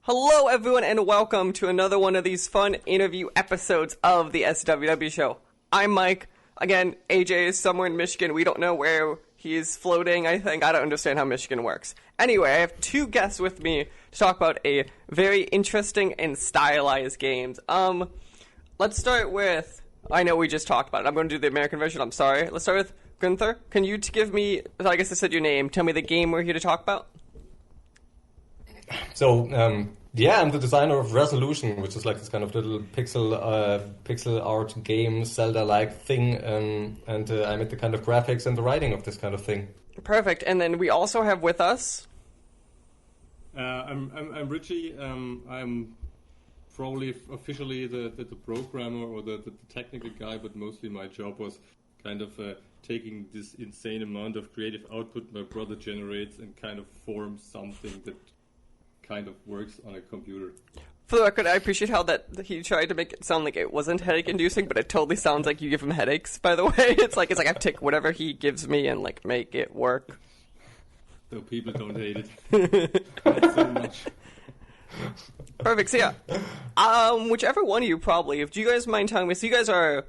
Hello everyone and welcome to another one of these fun interview episodes of the SWW show. I'm Mike. Again, AJ is somewhere in Michigan. We don't know where he's floating, I think. I don't understand how Michigan works. Anyway, I have two guests with me to talk about a very interesting and stylized games. Let's start with, I know we just talked about it. I'm going to do the American version. I'm sorry. Let's start with Gunther. Can you give me, I guess I said your name, tell me the game we're here to talk about? So, I'm the designer of Resolution, which is like this kind of little pixel art game, Zelda-like thing, and I made the kind of graphics and the writing of this kind of thing. Perfect. And then we also have with us... I'm Richie. I'm probably officially the programmer or the technical guy, but mostly my job was kind of taking this insane amount of creative output my brother generates and kind of form something that kind of works on a computer. For the record, I appreciate how that he tried to make it sound like it wasn't headache-inducing, but it totally sounds like you give him headaches, by the way. It's like I take whatever he gives me and, like, make it work. So people don't hate it. Not so much. Perfect, so yeah. Whichever one of you probably, do you guys mind telling me, so you guys are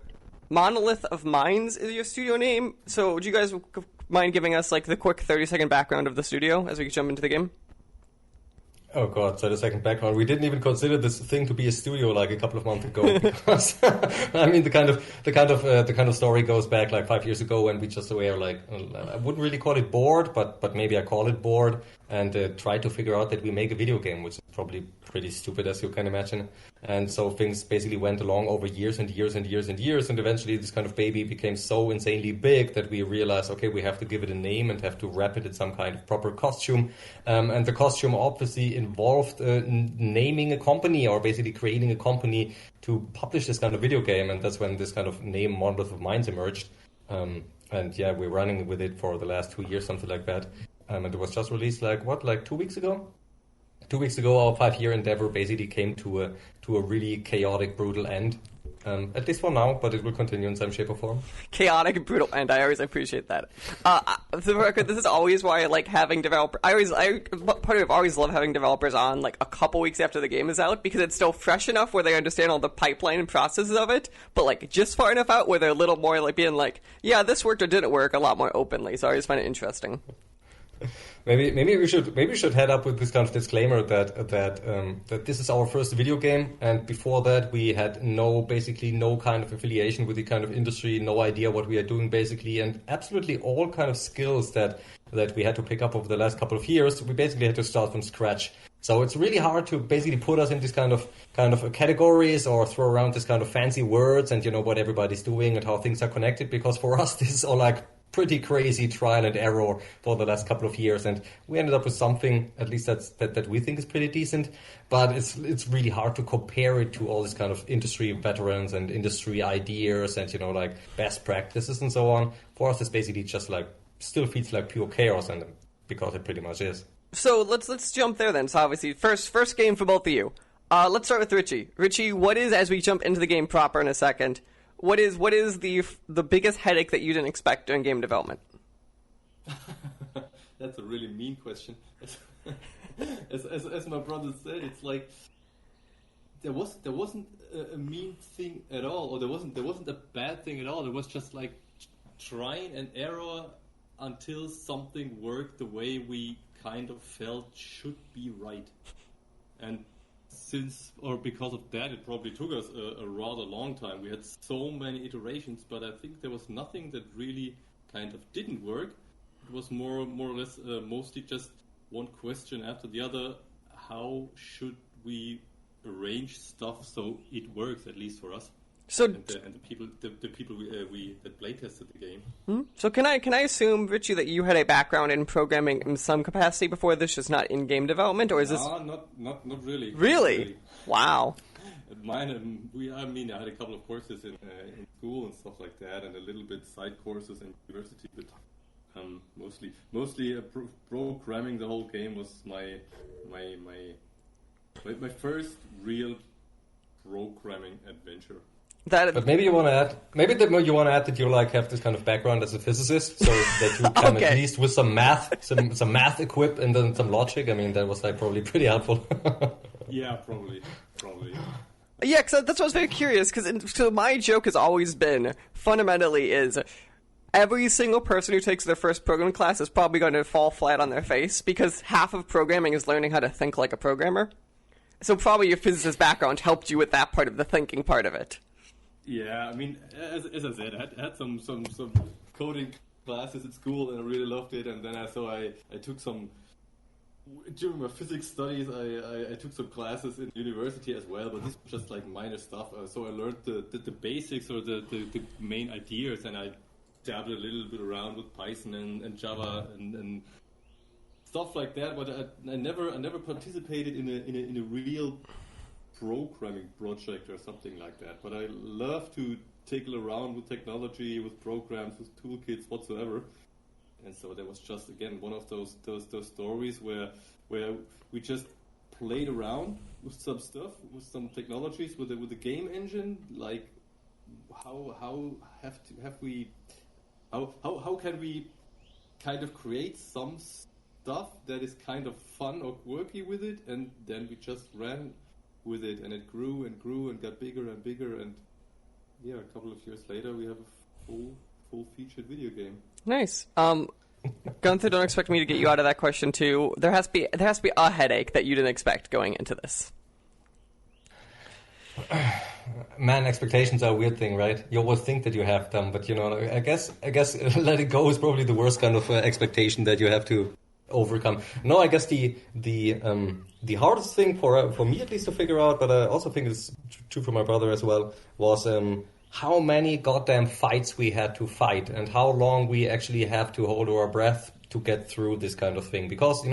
Monolith of Minds is your studio name, so do you guys mind giving us, like, the quick 30-second background of the studio as we jump into the game? Oh god, so the second background. We didn't even consider this thing to be a studio like a couple of months ago because I mean the kind of story goes back like 5 years ago when we just were like I wouldn't really call it bored, but maybe I call it bored and try to figure out that we make a video game, which is probably pretty stupid as you can imagine. And so things basically went along over years and years and years and years, and eventually this kind of baby became so insanely big that we realized, okay, we have to give it a name and have to wrap it in some kind of proper costume. And the costume obviously involved naming a company or basically creating a company to publish this kind of video game, and that's when this kind of name Monolith of Minds emerged. And yeah, we're running with it for the last 2 years, something like that. And it was just released like 2 weeks ago? 2 weeks ago, our 5-year endeavor basically came to a really chaotic, brutal end. At least for now, but it will continue in some shape or form. Chaotic and brutal end. I always appreciate that. For the record, this is always why I like having developers. Part of it, I always love having developers on like a couple weeks after the game is out because it's still fresh enough where they understand all the pipeline and processes of it, but like just far enough out where they're a little more like being like, yeah, this worked or didn't work a lot more openly. So I always find it interesting. Maybe we should head up with this kind of disclaimer that this is our first video game, and before that we had basically no kind of affiliation with the kind of industry, no idea what we are doing basically, and absolutely all kind of skills that we had to pick up over the last couple of years, we basically had to start from scratch. So it's really hard to basically put us in this kind of categories or throw around this kind of fancy words and what everybody's doing and how things are connected, because for us this is all like pretty crazy trial and error for the last couple of years, and we ended up with something at least that we think is pretty decent, but it's really hard to compare it to all this kind of industry veterans and industry ideas and like best practices and so on. For us, it's basically just like still feels like pure chaos, and because it pretty much is. So let's jump there then. So obviously first game for both of you. Let's start with Richie. Richie, what is, as we jump into the game proper in a second, What is the biggest headache that you didn't expect during game development? That's a really mean question. As my brother said, it's like there wasn't a mean thing at all, or there wasn't a bad thing at all. It was just like trying and error until something worked the way we kind of felt should be right. And because of that, it probably took us a rather long time. We had so many iterations, but I think there was nothing that really kind of didn't work. It was more or less mostly just one question after the other. How should we arrange stuff so it works, at least for us? So and the people that play tested the game. So can I assume, Richie, that you had a background in programming in some capacity before this, just not in game development, or is this? No, not really. Really? Wow. Mine, I had a couple of courses in school and stuff like that, and a little bit side courses in university, but mostly programming the whole game was my first real programming adventure. But maybe you want to add, that you like have this kind of background as a physicist, so that you can at least with some math equip and then some logic. I mean, that was like probably pretty helpful. Yeah, probably. Yeah, because that's what I was very curious, because so my joke has always been, fundamentally, is every single person who takes their first programming class is probably going to fall flat on their face, because half of programming is learning how to think like a programmer. So probably your physicist background helped you with that part of the thinking part of it. Yeah, I mean, as I said, I had some coding classes at school, and I really loved it, and then I took some... During my physics studies, I took some classes in university as well, but this was just like minor stuff. So I learned the basics or the main ideas, and I dabbled a little bit around with Python and Java and stuff like that. But I never participated in a real programming project or something like that. But I love to tickle around with technology, with programs, with toolkits, whatsoever. And so that was just, again, one of those stories where we just played around with some stuff, with some technologies, with the game engine. Like, how can we kind of create some stuff that is kind of fun or quirky with it, and then we just ran with it, and it grew and grew and got bigger and bigger, and yeah, a couple of years later we have a full-featured video game. Nice. Gunther, don't expect me to get you out of that question too. There has to be a headache that you didn't expect going into this. Man, expectations are a weird thing, right? You always think that you have them, but I guess letting go is probably the worst kind of expectation that you have to overcome. No, I guess the hardest thing for me at least to figure out, but I also think it's true for my brother as well, was how many goddamn fights we had to fight and how long we actually have to hold our breath to get through this kind of thing. Because,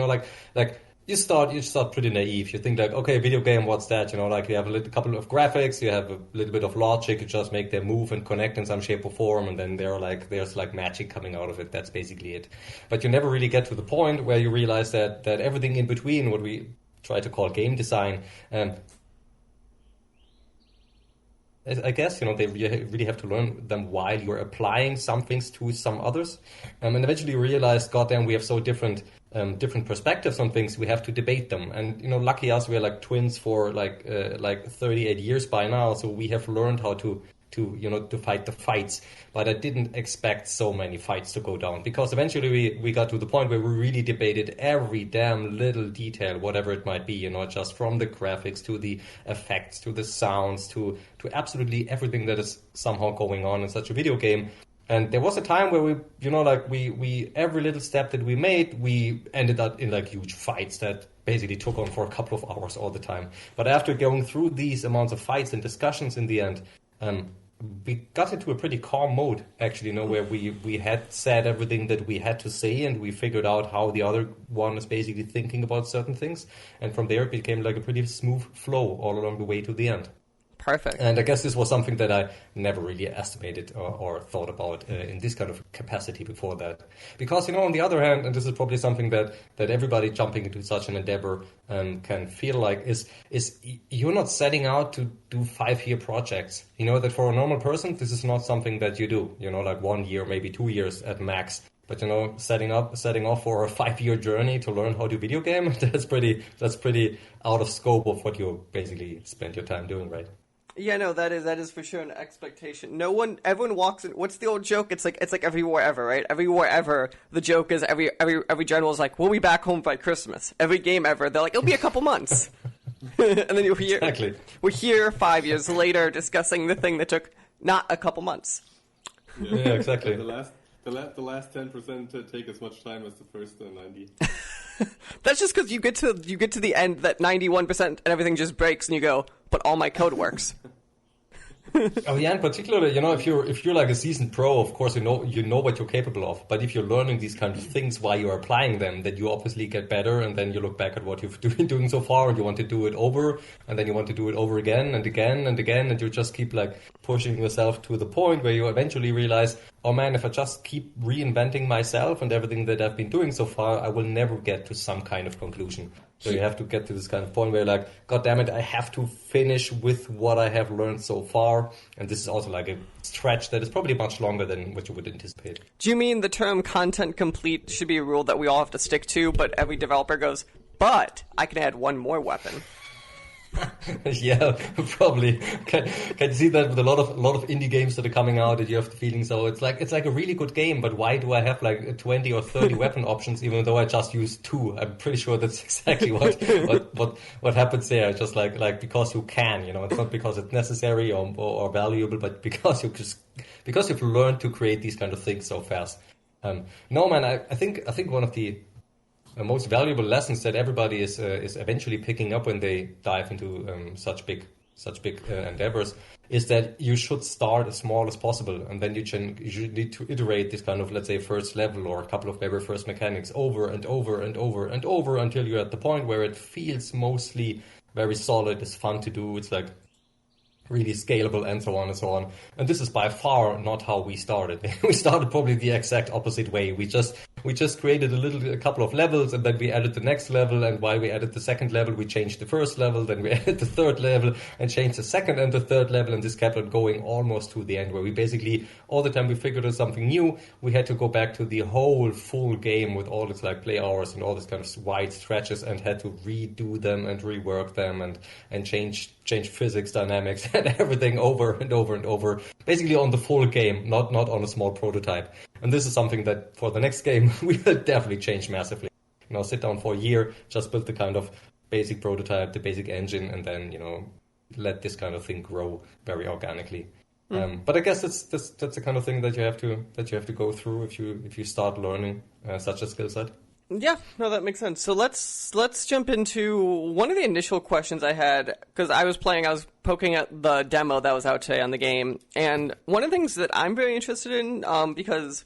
like you start pretty naive. You think like, okay, video game, what's that? Like you have a couple of graphics, you have a little bit of logic, you just make them move and connect in some shape or form, and then there's like magic coming out of it. That's basically it. But you never really get to the point where you realize that everything in between, what we try to call game design, I guess, they really have to learn them while you're applying some things to some others. And eventually you realize, goddamn, we have so different perspectives on things, we have to debate them. And, lucky us, we're like twins for like 38 years by now, so we have learned how to fight the fights. But I didn't expect so many fights to go down, because eventually we got to the point where we really debated every damn little detail, whatever it might be, just from the graphics to the effects to the sounds to absolutely everything that is somehow going on in such a video game. And there was a time where we every little step that we made, we ended up in like huge fights that basically took on for a couple of hours all the time. But after going through these amounts of fights and discussions in the end, we got into a pretty calm mode, actually, where we had said everything that we had to say, and we figured out how the other one is basically thinking about certain things. And from there, it became like a pretty smooth flow all along the way to the end. Perfect. And I guess this was something that I never really estimated or thought about in this kind of capacity before that. Because, on the other hand, and this is probably something that everybody jumping into such an endeavor can feel like, is you're not setting out to do 5-year projects. That for a normal person, this is not something that you do, like 1 year, maybe 2 years at max. But setting off for a 5-year journey to learn how to video game, that's pretty out of scope of what you basically spend your time doing, right? Yeah, no, that is for sure an expectation. Everyone walks in. What's the old joke? It's like every war ever, right? Every war ever. The joke is every general is like, we'll be back home by Christmas. Every game ever, they're like, it'll be a couple months. And then you'll hear, exactly. We're here 5 years later discussing the thing that took not a couple months. Yeah, exactly. The last 10% take as much time as the first 90. That's just because you get to the end that 91% and everything just breaks and you go, but all my code works. Oh yeah, in particular, if you're like a seasoned pro, of course you know what you're capable of. But if you're learning these kind of things while you're applying them, then you obviously get better, and then you look back at what you've been doing so far, and you want to do it over, and then you want to do it over again and again and again, and you just keep like pushing yourself to the point where you eventually realize, oh man, if I just keep reinventing myself and everything that I've been doing so far, I will never get to some kind of conclusion. So you have to get to this kind of point where like, God damn it, I have to finish with what I have learned so far. And this is also like a stretch that is probably much longer than what you would anticipate. Do you mean the term content complete should be a rule that we all have to stick to, but every developer goes, but I can add one more weapon? Yeah, probably. Can you see that with a lot of indie games that are coming out, that you have the feeling, so it's like a really good game, but why do I have like 20 or 30 weapon options even though I just use 2? I'm pretty sure that's exactly what happens there. Just like because you can, it's not because it's necessary or valuable, but because you've learned to create these kind of things so fast. No man, I think one of the most valuable lessons that everybody is eventually picking up when they dive into such big endeavors is that you should start as small as possible, and then you should need to iterate this kind of, let's say, first level or a couple of very first mechanics over and over and over and over until you're at the point where it feels mostly very solid, it's fun to do, it's like really scalable and so on and so on. And this is by far not how we started. We started probably the exact opposite way. We just created a couple of levels, and then we added the next level, and while we added the second level, we changed the first level, then we added the third level and changed the second and the third level, and this kept on going almost to the end, where we basically, all the time we figured out something new, we had to go back to the whole full game with all its like play hours and all this kind of wide stretches, and had to redo them and rework them and change physics, dynamics, and everything over and over and over, basically on the full game, not on a small prototype. And this is something that for the next game we will definitely change massively. Sit down for a year, just build the kind of basic prototype, the basic engine, and then let this kind of thing grow very organically. But I guess that's the kind of thing that you have to go through if you start learning such a skill set. Yeah, no, that makes sense. So let's jump into one of the initial questions I had, because I was poking at the demo that was out today on the game, and one of the things that I'm very interested in, because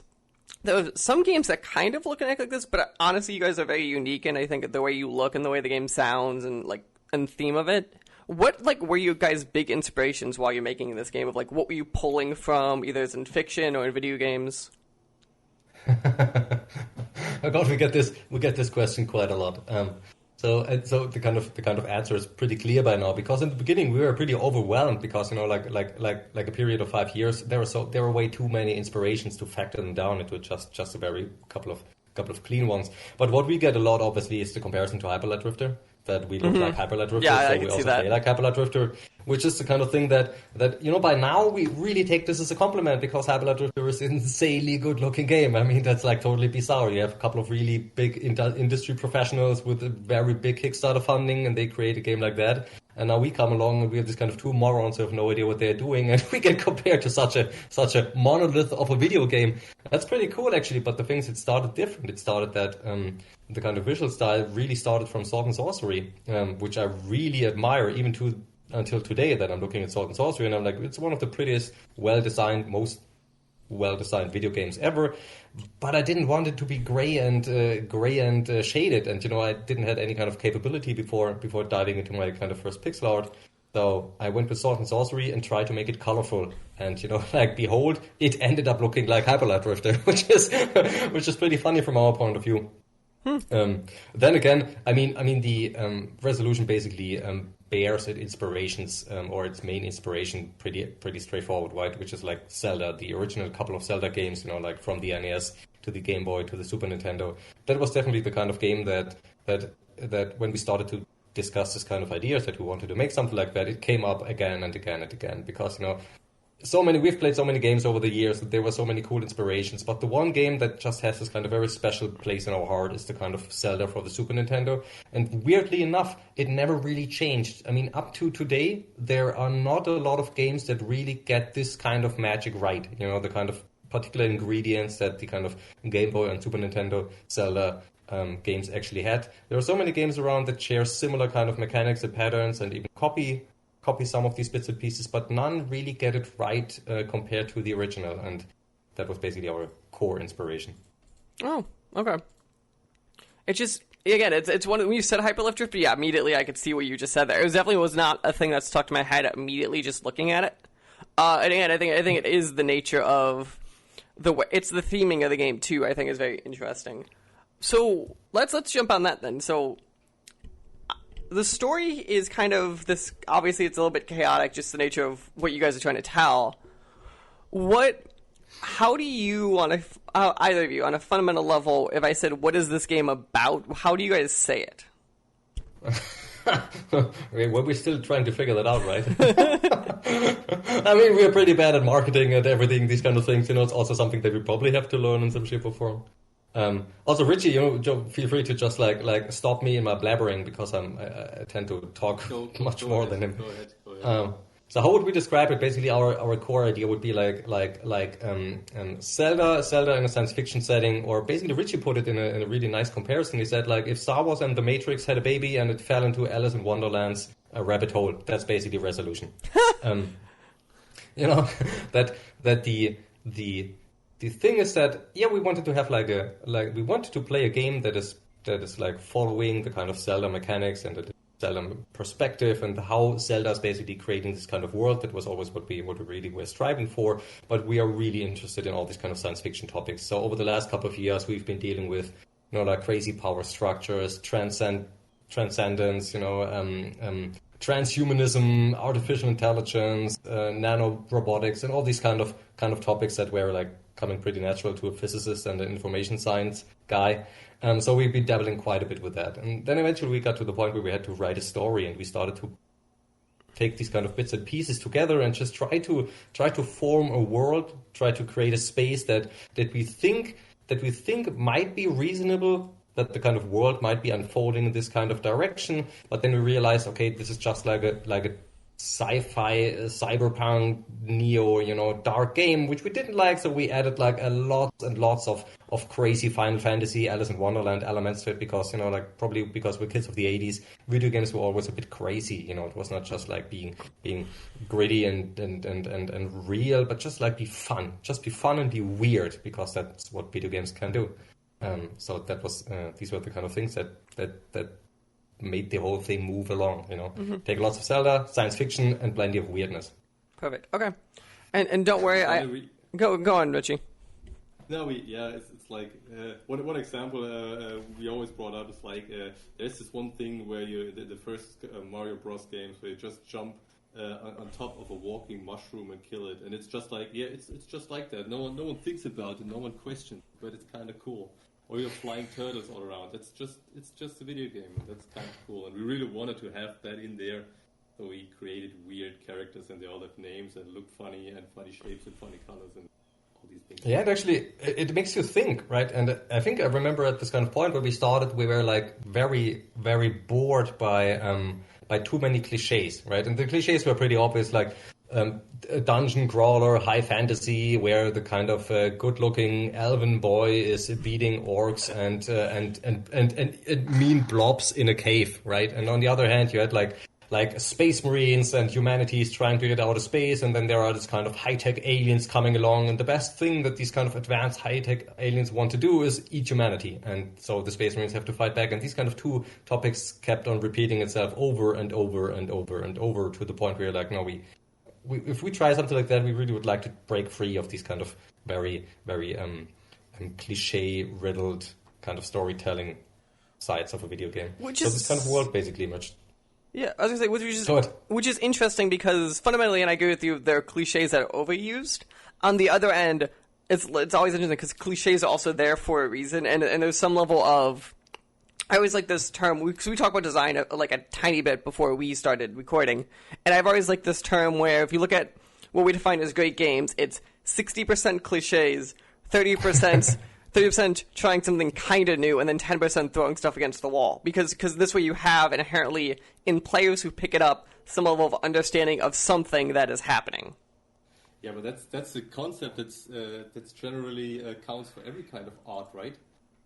there are some games that kind of look and act like this, but honestly, you guys are very unique, and I think the way you look and the way the game sounds and theme of it. What were you guys' big inspirations while you're making this game? Of what were you pulling from, either as in fiction or in video games? Oh God, we get this question quite a lot. So the kind of answer is pretty clear by now, because in the beginning we were pretty overwhelmed because like a period of 5 years there were way too many inspirations to factor them down into just a very couple of clean ones. But what we get a lot obviously is the comparison to Hyper Light Drifter. That we look like Hyper Light Drifter, yeah, so I we can also see that. play like Hyper Light Drifter, which is the kind of thing that by now we really take this as a compliment, because Hyper Light Drifter is an insanely good looking game. I mean, that's like totally bizarre. You have a couple of really big industry professionals with a very big Kickstarter funding, and they create a game like that. And now we come along and we have this kind of two morons who have no idea what they're doing, and we get compared to such a monolith of a video game. That's pretty cool actually, but the things, it started different. It started that the kind of visual style really started from Sword and Sorcery, which I really admire even until today, that I'm looking at Sword and Sorcery and I'm like, it's one of the prettiest, most well-designed video games ever. But I didn't want it to be gray and shaded, and I didn't have any kind of capability before diving into my kind of first pixel art. So I went with Sword and Sorcery and tried to make it colorful, and behold, it ended up looking like Hyper Light Drifter, which is pretty funny from our point of view. Then again, I mean the Resolution basically bears its inspirations, or its main inspiration, pretty straightforward, right? Which is like Zelda, the original couple of Zelda games, like from the NES to the Game Boy to the Super Nintendo. That was definitely the kind of game that when we started to discuss this kind of ideas that we wanted to make something like that, it came up again and again and again, because we've played so many games over the years that there were so many cool inspirations, but the one game that just has this kind of very special place in our heart is the kind of Zelda for the Super Nintendo. And weirdly enough, it never really changed. I mean, up to today, there are not a lot of games that really get this kind of magic right. The kind of particular ingredients that the kind of Game Boy and Super Nintendo Zelda games actually had. There are so many games around that share similar kind of mechanics and patterns and even copy some of these bits and pieces, but none really get it right compared to the original, and that was basically our core inspiration. Oh, okay. It's just, again, it's one, when you said Hyper Light Drifter, yeah, immediately I could see what you just said there. It definitely was not a thing that stuck to my head immediately just looking at it. And again, I think it is the nature of it's the theming of the game too. I think is very interesting. So let's jump on that then. So the story is kind of this. Obviously, it's a little bit chaotic, just the nature of what you guys are trying to tell. How do you want to, either of you, on a fundamental level, if I said, what is this game about, how do you guys say it? Okay, well, we're still trying to figure that out, right? I mean, we're pretty bad at marketing and everything, these kind of things. You know, it's also something that we probably have to learn in some shape or form. Also, Richie, feel free to just like stop me in my blabbering because I tend to talk much more than him. Go ahead. So how would we describe it? Basically, our core idea would be like Zelda in a science fiction setting, or basically Richie put it in a really nice comparison. He said like if Star Wars and The Matrix had a baby and it fell into Alice in Wonderland's rabbit hole, that's basically Resolution. that the thing is that we wanted to have we wanted to play a game that is like following the kind of Zelda mechanics and the Zelda perspective and how Zelda is basically creating this kind of world. That was always what we really were striving for. But we are really interested in all these kind of science fiction topics. So over the last couple of years, we've been dealing with like crazy power structures, transcendence, transhumanism, artificial intelligence, nano robotics, and all these kind of topics that were like coming pretty natural to a physicist and an information science guy. So we've been dabbling quite a bit with that. And then eventually we got to the point where we had to write a story, and we started to take these kind of bits and pieces together and just try to form a world, try to create a space that we think might be reasonable, that the kind of world might be unfolding in this kind of direction. But then we realized, okay, this is just like a sci-fi, cyberpunk, neo, dark game, which we didn't like, so we added like a lots and lots of crazy Final Fantasy, Alice in Wonderland elements to it, because, probably because we're kids of the 80s, video games were always a bit crazy, it was not just like being gritty and real, but just like be fun and be weird, because that's what video games can do. So that was, these were the kind of things that made the whole thing move along, Mm-hmm. Take lots of Zelda, science fiction, and plenty of weirdness. Perfect. Okay. And don't worry, go on, Richie. No, it's like one example we always brought up is like there's this one thing where the first Mario Bros games where you just jump on top of a walking mushroom and kill it, and it's just like it's just like that. No one thinks about it, no one questions, but it's kind of cool. Or you're flying turtles all around. It's just a video game, and that's kind of cool. And we really wanted to have that in there, so we created weird characters, and they all have names and look funny and funny shapes and funny colors and all these things. Yeah, it makes you think, right? And I think I remember at this kind of point where we started, we were like very, very bored by too many cliches, right? And the cliches were pretty obvious, like a dungeon crawler, high fantasy, where the kind of good-looking elven boy is beating orcs and mean blobs in a cave, right? And on the other hand, you had like space marines and humanities trying to get out of space, and then there are this kind of high-tech aliens coming along, and the best thing that these kind of advanced high-tech aliens want to do is eat humanity, and so the space marines have to fight back, and these kind of two topics kept on repeating itself over and over and over and over, to the point where you're like, no, if we try something like that, we really would like to break free of these kind of very, very cliche-riddled kind of storytelling sides of a video game. So this kind of world basically emerged. Yeah, I was going to say, which is interesting because fundamentally, and I agree with you, there are cliches that are overused. On the other end, it's always interesting because cliches are also there for a reason, and there's some level of... I always like this term, because we talk about design like a tiny bit before we started recording, and I've always liked this term where if you look at what we define as great games, it's 60% cliches, 30% trying something kind of new, and then 10% throwing stuff against the wall. Because this way you have inherently, in players who pick it up, some level of understanding of something that is happening. Yeah, but that's a concept that's generally counts for every kind of art, right?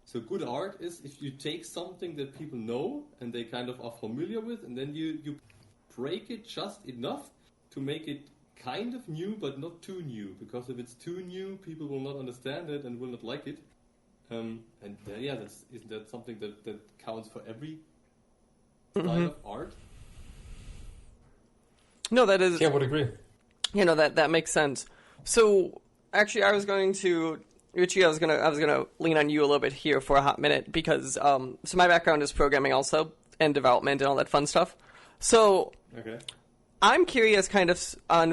So good art is if you take something that people know and they kind of are familiar with, and then you break it just enough to make it kind of new, but not too new. Because if it's too new, people will not understand it and will not like it. Isn't that something that counts for every style of art? No, that is... Yeah, I would agree. That makes sense. So actually, I was going to, Richie, I was gonna lean on you a little bit here for a hot minute because so my background is programming also and development and all that fun stuff. So Okay. I'm curious, kind of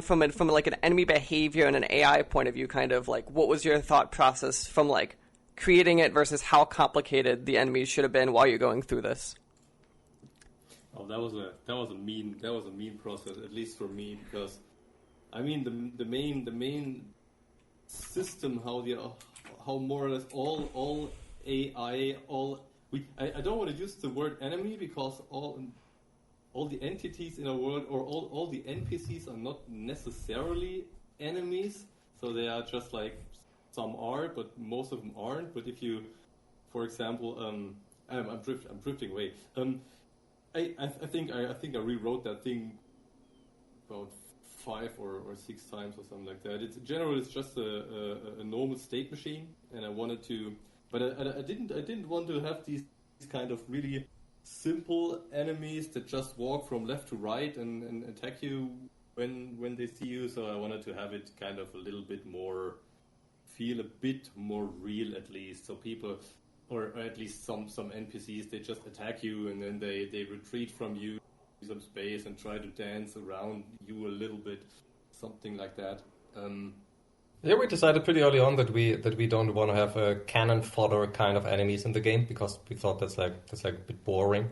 from like an enemy behavior and an AI point of view, kind of like what was your thought process from like creating it versus how complicated the enemies should have been while you're going through this. Oh, that was a mean process, at least for me, because I mean the main system, how more or less all AI, I don't want to use the word enemy because all the entities in a world, or all the NPCs are not necessarily enemies, so they are just like, some are, but most of them aren't. But if you, for example, I'm drifting away. I think I rewrote that thing about 5 or 6 times or something like that. It's in general, it's just a normal state machine, and I wanted to, but I didn't want to have these kind of really simple enemies that just walk from left to right and attack you when they see you. So I wanted to have it kind of a little bit more, feel a bit more real, at least. So people, or at least some NPCs, they just attack you and then they retreat from you some space and try to dance around you a little bit, something like that. Yeah, we decided pretty early on that we don't want to have a cannon fodder kind of enemies in the game because we thought that's like a bit boring.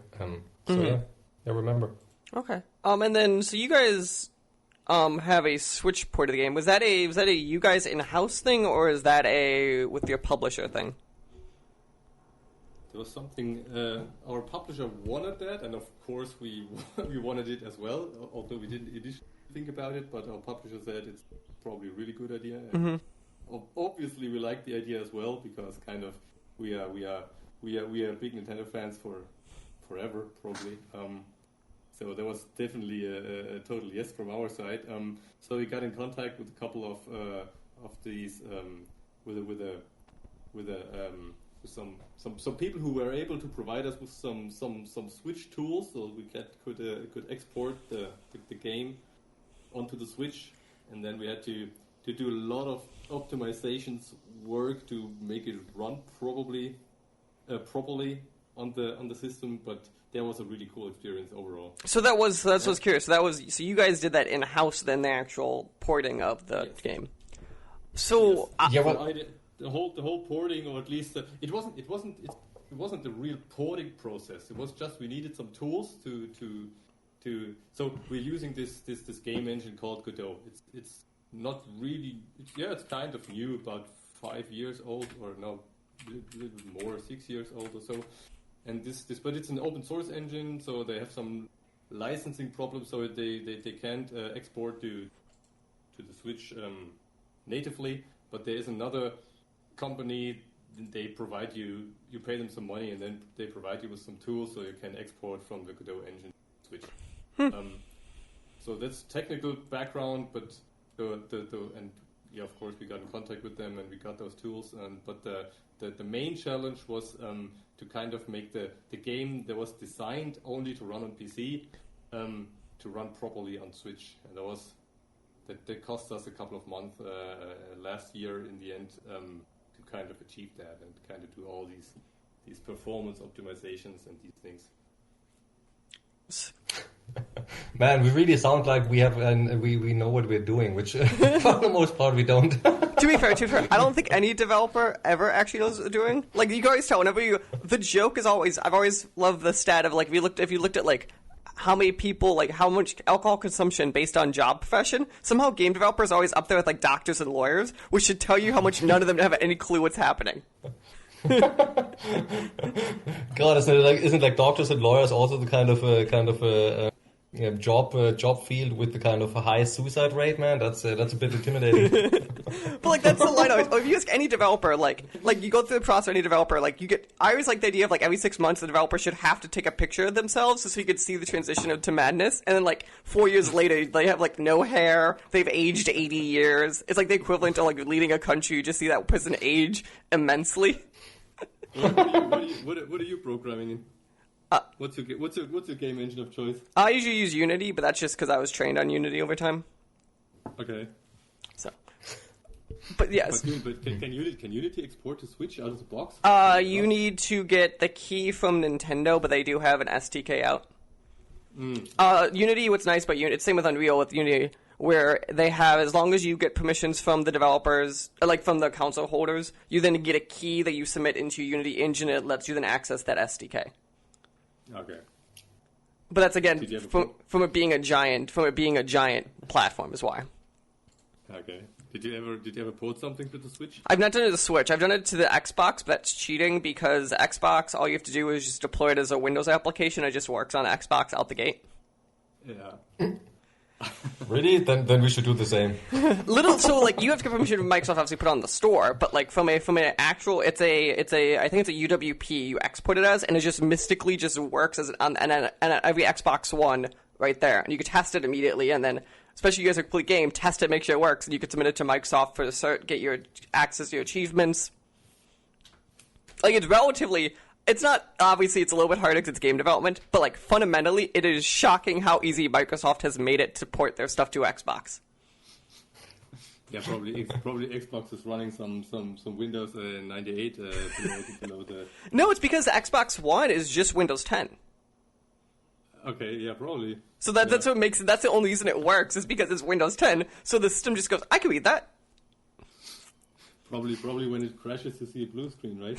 So yeah, remember. Okay. And then so you guys have a Switch port of the game. Was that a you guys in-house thing, or is that a with your publisher thing? There was something, our publisher wanted that, and of course we wanted it as well, although we didn't initially think about it, but our publisher said it's probably a really good idea. And obviously we like the idea as well, because kind of we are big Nintendo fans for forever, probably. So there was definitely a total yes from our side. So we got in contact with a couple of these some people who were able to provide us with some Switch tools, so we could export the game onto the Switch, and then we had to do a lot of optimizations work to make it run properly on the system, but that was a really cool experience overall. So that's what I was curious. So you guys did that in-house than the actual porting of the game. So yes. The whole porting, or at least it wasn't the real porting process. It was just we needed some tools to so we're using this game engine called Godot. It's not really, it's kind of new, about 5 years old, or no, a little bit more, 6 years old or so. And but it's an open source engine, so they have some licensing problems, so they can't export to the Switch natively. But there is another company, they provide you pay them some money, and then they provide you with some tools so you can export from the Godot engine to Switch. So that's technical background, but of course we got in contact with them and we got those tools. But the main challenge was to kind of make the game that was designed only to run on PC to run properly on Switch, and that cost us a couple of months last year in the end to kind of achieve that and kind of do all these performance optimizations and these things. Man, we really sound like we have and we know what we're doing, which for the most part we don't. To be fair, I don't think any developer ever actually knows what they're doing. Like, you can always tell the joke is always, I've always loved the stat of like, if you looked at like how many people, like how much alcohol consumption based on job profession, somehow game developers are always up there with like doctors and lawyers, which should tell you how much none of them have any clue what's happening. God, isn't like doctors and lawyers also the kind of job field with the kind of a high suicide rate, man? That's a bit intimidating. But like that's the line. If you ask any developer, like you go through the process, any developer, like I always like the idea of like every 6 months the developer should have to take a picture of themselves so you could see the transition to madness, and then like 4 years later they have like no hair, they've aged 80 years. It's like the equivalent to like leading a country. You just see that person age immensely. What are you programming in? What's your game engine of choice? I usually use Unity, but that's just because I was trained on Unity over time. Okay. So, But yes. But can Unity export to Switch out of the box? You need to get the key from Nintendo, but they do have an SDK out. Unity, what's nice about Unity, it's the same with Unreal with Unity, where they have, as long as you get permissions from the developers, like from the console holders, you then get a key that you submit into Unity Engine, and it lets you then access that SDK. Okay. But that's again from it being a giant platform is why. Okay. Did you ever port something to the Switch? I've not done it to the Switch. I've done it to the Xbox, but that's cheating because Xbox, all you have to do is just deploy it as a Windows application. It just works on Xbox out the gate. Yeah. Really? Then we should do the same. So like you have to get permission from Microsoft, obviously put it on the store, but like from an actual, I think it's a UWP you export it as, and it just mystically just works as on every Xbox One right there, and you can test it immediately, and then especially if you guys a complete game, test it, make sure it works, and you can submit it to Microsoft for the cert, get your access to your achievements. Like it's relatively. It's not, obviously it's a little bit harder because it's game development, but like fundamentally it is shocking how easy Microsoft has made it to port their stuff to Xbox. Yeah, probably Xbox is running some Windows 98 below the... No, it's because the Xbox One is just Windows 10. Okay, yeah, probably. So that's what makes it, that's the only reason it works, is because it's Windows 10, so the system just goes, I can read that. Probably when it crashes you see a blue screen, right?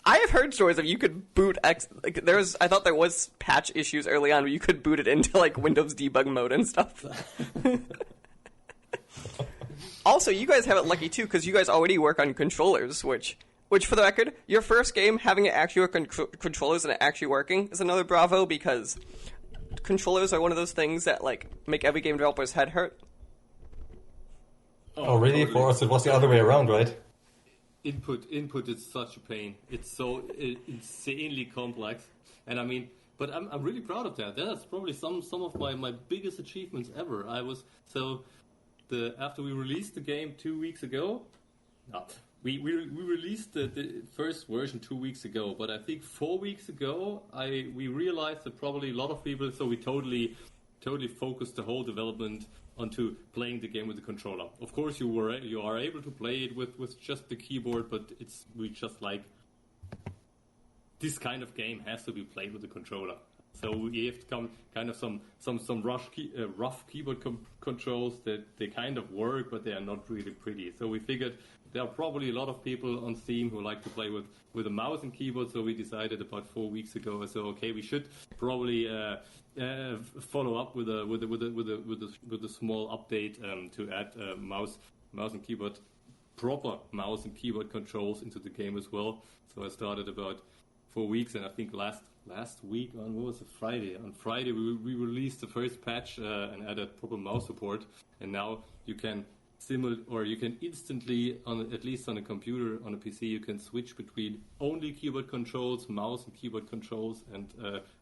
I have heard stories of you could boot I thought there was patch issues early on where you could boot it into like Windows debug mode and stuff. Also, you guys have it lucky too because you guys already work on controllers, which for the record, your first game having it actually work on controllers and it actually working is another bravo because controllers are one of those things that like make every game developer's head hurt. Oh, really? Totally. For us, it was the other way around, right? Input is such a pain. It's so insanely complex, and I mean, but I'm really proud of that. That's probably some of my biggest achievements ever. After we released the game 2 weeks ago, we released the first version 2 weeks ago, but I think 4 weeks ago we realized that probably a lot of people. So we totally focused the whole development onto playing the game with the controller. Of course, you are able to play it with just the keyboard, but we just like this kind of game has to be played with the controller. So we have to come kind of some rough keyboard controls that they kind of work, but they are not really pretty. So we figured there are probably a lot of people on Steam who like to play with a mouse and keyboard. So we decided about 4 weeks ago. So okay, we should probably follow up with a small update to add mouse and keyboard, proper mouse and keyboard controls into the game as well. So I started about 4 weeks, and I think last week on what was it, Friday? On Friday we released the first patch and added proper mouse support, and now you can you can instantly, at least on a computer, on a PC, you can switch between only keyboard controls, mouse and keyboard controls, and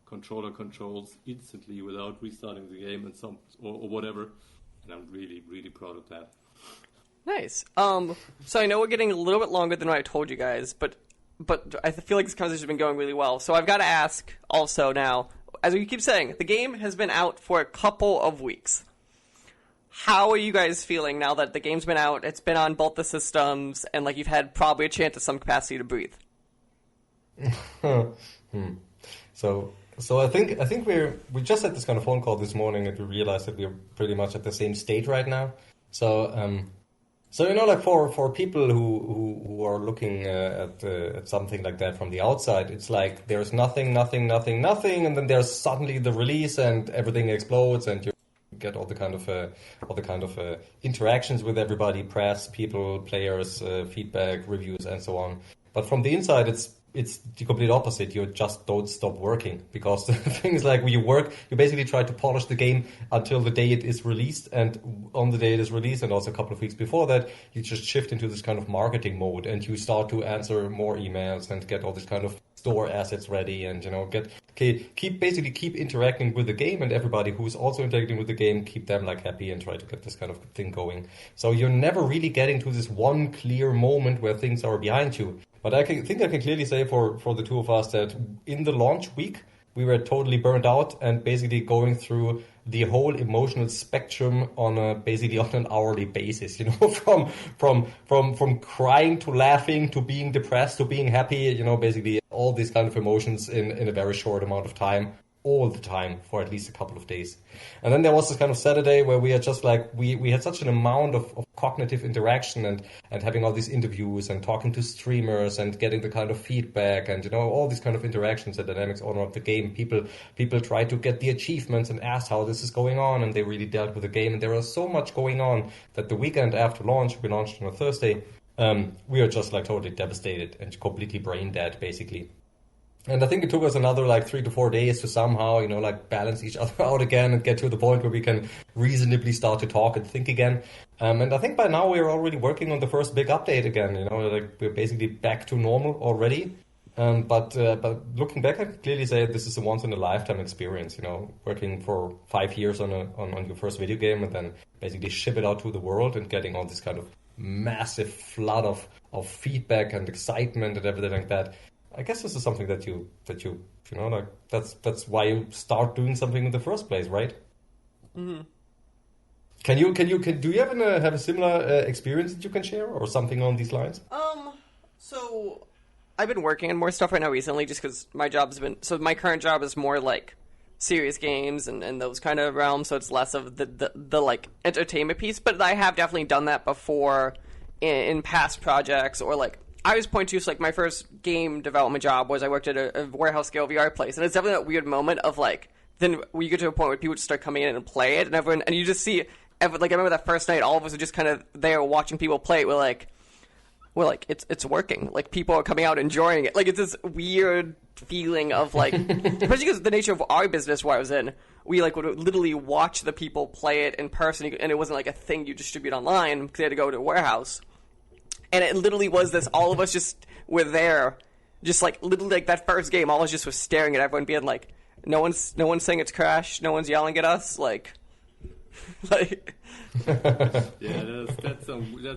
controller controls instantly without restarting the game and or whatever. And I'm really, really proud of that. Nice. So I know we're getting a little bit longer than what I told you guys, but I feel like this conversation has been going really well. So I've got to ask also now, as we keep saying, the game has been out for a couple of weeks. How are you guys feeling now that the game's been out, it's been on both the systems, and like you've had probably a chance at some capacity to breathe? So I think we just had this kind of phone call this morning, and we realized that we're pretty much at the same state right now. So like for people who are looking at something like that from the outside, it's like there's nothing, and then there's suddenly the release and everything explodes, and you get all the kind of interactions with everybody, press, people, players, feedback, reviews, and so on. But from the inside, it's the complete opposite. You just don't stop working, because things like when you work, you basically try to polish the game until the day it is released, and on the day it is released, and also a couple of weeks before that, you just shift into this kind of marketing mode, and you start to answer more emails and get all this kind of store assets ready, and keep interacting with the game, and everybody who's also interacting with the game, keep them like happy and try to get this kind of thing going. So you're never really getting to this one clear moment where things are behind you. But I think I can clearly say for the two of us that in the launch week, we were totally burned out and basically going through the whole emotional spectrum basically on an hourly basis, you know, from crying to laughing to being depressed to being happy, you know, basically all these kind of emotions in a very short amount of time, all the time for at least a couple of days. And then there was this kind of Saturday where we are just like, we had such an amount of cognitive interaction and having all these interviews and talking to streamers and getting the kind of feedback and, you know, all these kind of interactions and dynamics all around the game. People try to get the achievements and ask how this is going on, and they really dealt with the game. And there was so much going on that the weekend after launch, we launched on a Thursday, we are just like totally devastated and completely brain dead, basically. And I think it took us another like 3 to 4 days to somehow, you know, like balance each other out again and get to the point where we can reasonably start to talk and think again. And I think by now we're already working on the first big update again, you know, like we're basically back to normal already. But looking back, I can clearly say this is a once in a lifetime experience, you know, working for 5 years on your first video game and then basically ship it out to the world and getting all this kind of massive flood of feedback and excitement and everything like that. I guess this is something that you know, like that's why you start doing something in the first place, right? Mm-hmm. Do you have a similar experience that you can share or something on these lines? So I've been working on more stuff right now recently just because my current job is more like serious games and those kind of realms, so it's less of the like entertainment piece, but I have definitely done that before in past projects. Or like I always point to, so like my first game development job was I worked at a warehouse scale VR place, and it's definitely that weird moment of like, then we get to a point where people just start coming in and play it, and you just see, like I remember that first night, all of us were just kind of there watching people play it. We're like it's working. Like people are coming out enjoying it. Like it's this weird feeling of like, especially because the nature of our business where I was in, we like would literally watch the people play it in person, and it wasn't like a thing you distribute online because they had to go to a warehouse. And it literally was this, all of us just were there, just like literally like that first game, all of us just was staring at everyone being like, no one's saying it's crashed, no one's yelling at us, like Yeah, that's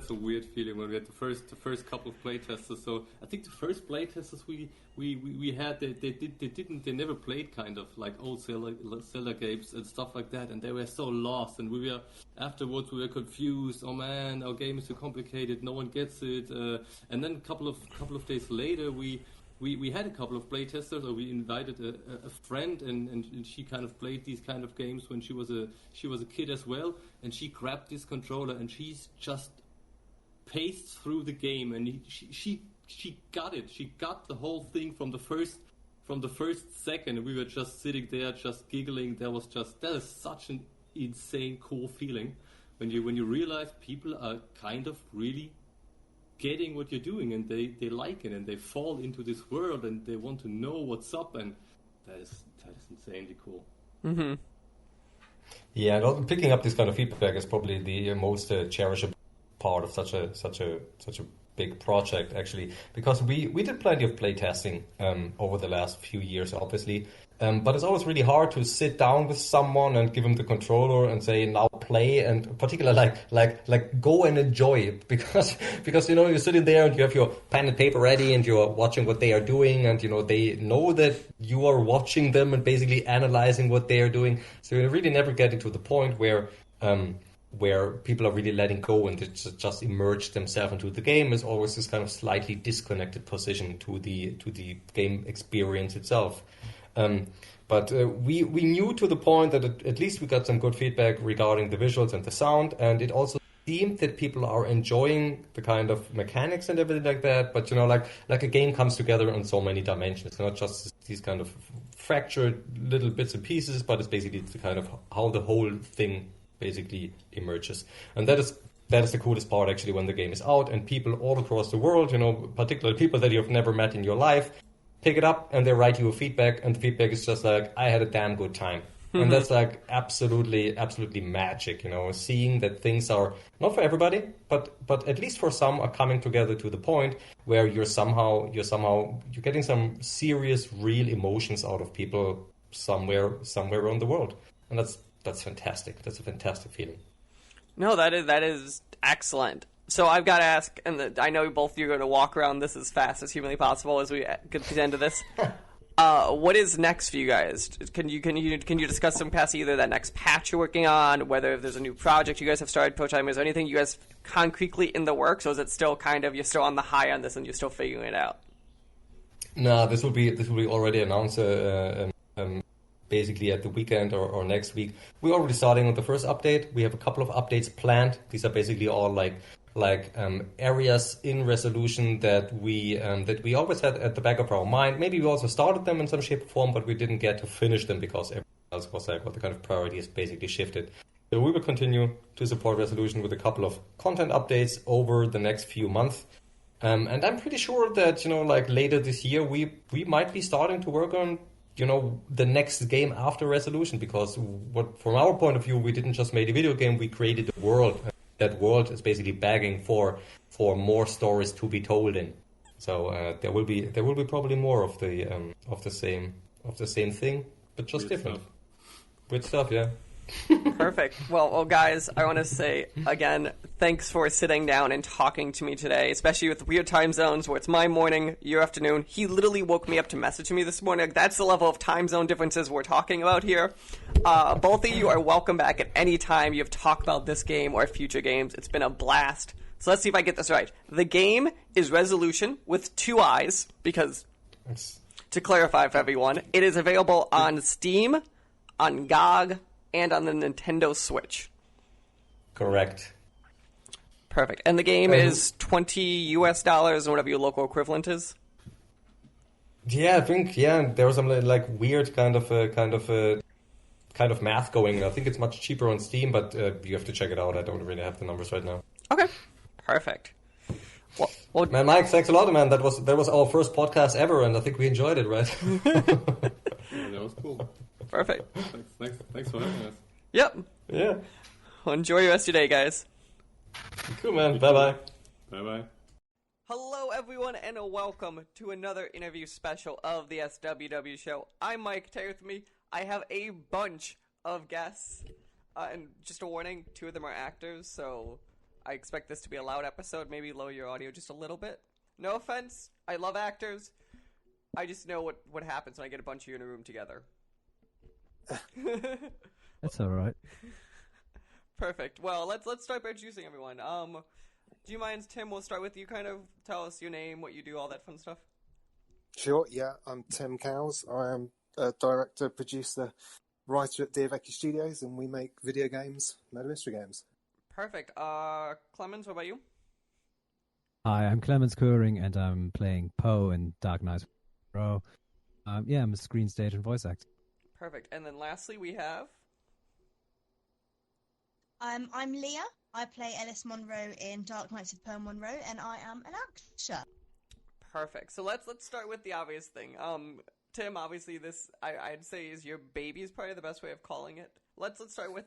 a weird feeling when we had the first couple of playtesters. So I think the first playtesters we had, they never played kind of like old Zelda games and stuff like that, and they were so lost, and afterwards we were confused. Oh man, our game is too complicated, no one gets it. And then a couple of days later we had a couple of playtesters, or we invited a friend, and she kind of played these kind of games when she was a kid as well, and she grabbed this controller and she's just paced through the game, and she got it. She got the whole thing from the first second, and we were just sitting there just giggling. That is such an insane cool feeling when you realize people are kind of really getting what you're doing, and they like it, and they fall into this world, and they want to know what's up, and that is insanely cool. Mm-hmm. Yeah, and picking up this kind of feedback is probably the most cherishable part of such a big project, actually, because we did plenty of playtesting over the last few years, obviously. But it's always really hard to sit down with someone and give them the controller and say, now play, and particularly like go and enjoy it, because you know, you're sitting there and you have your pen and paper ready and you're watching what they are doing, and you know, they know that you are watching them and basically analyzing what they are doing. So you're really never getting to the point where people are really letting go and just immerse themselves into the game. Is always this kind of slightly disconnected position to the game experience itself. But we knew to the point that at least we got some good feedback regarding the visuals and the sound, and it also seemed that people are enjoying the kind of mechanics and everything like that. But you know, like a game comes together on so many dimensions, not just these kind of fractured little bits and pieces, but it's basically the kind of how the whole thing basically emerges. And that is the coolest part, actually, when the game is out and people all across the world, you know, particularly people that you've never met in your life, pick it up and they write you a feedback, and the feedback is just like, I had a damn good time. And that's like absolutely magic, you know, seeing that things are not for everybody, but at least for some are coming together to the point where you're getting some serious, real emotions out of people somewhere around the world. And that's fantastic. That's a fantastic feeling. No, that is excellent. So I've got to ask, and I know both of you are going to walk around this as fast as humanly possible as we get to the end of this. what is next for you guys? Can you discuss some past either that next patch you're working on, whether there's a new project you guys have started prototyping? Is there anything you guys concretely in the works, or is it still kind of you're still on the high on this and you're still figuring it out? No, this will be already announced basically at the weekend or next week. We're already starting with the first update. We have a couple of updates planned. These are basically all like areas in Resolution that we always had at the back of our mind. Maybe we also started them in some shape or form, but we didn't get to finish them because everything else was like, well, the kind of priorities basically shifted. So we will continue to support Resolution with a couple of content updates over the next few months. And I'm pretty sure that, like later this year, we might be starting to work on, the next game after Resolution, because from our point of view, we didn't just make a video game, we created a world. That world is basically begging for more stories to be told in. So there will be probably more of the same thing, but just different. Weird stuff, yeah. Perfect. Well, guys, I want to say again, thanks for sitting down and talking to me today, especially with weird time zones where it's my morning, your afternoon. He literally woke me up to message me this morning. That's the level of time zone differences we're talking about here. Both of you are welcome back at any time you have talked about this game or future games. It's been a blast. So let's see if I get this right. The game is Resolution with 2 eyes, because to clarify for everyone, it is available on Steam, on GOG, and on the Nintendo Switch. Correct. Perfect. And the game is $20 US, or whatever your local equivalent is? Yeah, I think, there was some like weird kind of math going. I think it's much cheaper on Steam, but you have to check it out. I don't really have the numbers right now. Okay. Perfect. Well, man, Mike, thanks a lot, man. That was our first podcast ever, and I think we enjoyed it, right? Yeah, that was cool. Perfect. Thanks for having us. Yep. Yeah. Well, enjoy the rest of your day, guys. Cool, man. Bye-bye. Bye-bye. Hello, everyone, and welcome to another interview special of the SWW show. I'm Mike. Today with me, I have a bunch of guests. And just a warning, 2 of them are actors, so I expect this to be a loud episode. Maybe lower your audio just a little bit. No offense. I love actors. I just know what happens when I get a bunch of you in a room together. That's all right. Perfect. Well, let's start by introducing everyone. Do you mind, Tim? We'll start with you. Kind of tell us your name, what you do, all that fun stuff. Sure. Yeah, I'm Tim Cowles. I am a director, producer, writer at Diavecchia Studios, and we make video games, murder mystery games. Perfect. Clemens, what about you? Hi, I'm Clemens Kuring, and I'm playing Poe in Dark Knight. I'm a screen stage and voice actor. Perfect. And then lastly, we have... I'm Leah. I play Ellis Monroe in Dark Knights of Pearl Monroe, and I am an actor. Perfect. So let's start with the obvious thing. Tim, obviously this I'd say is your baby is probably the best way of calling it. Let's start with.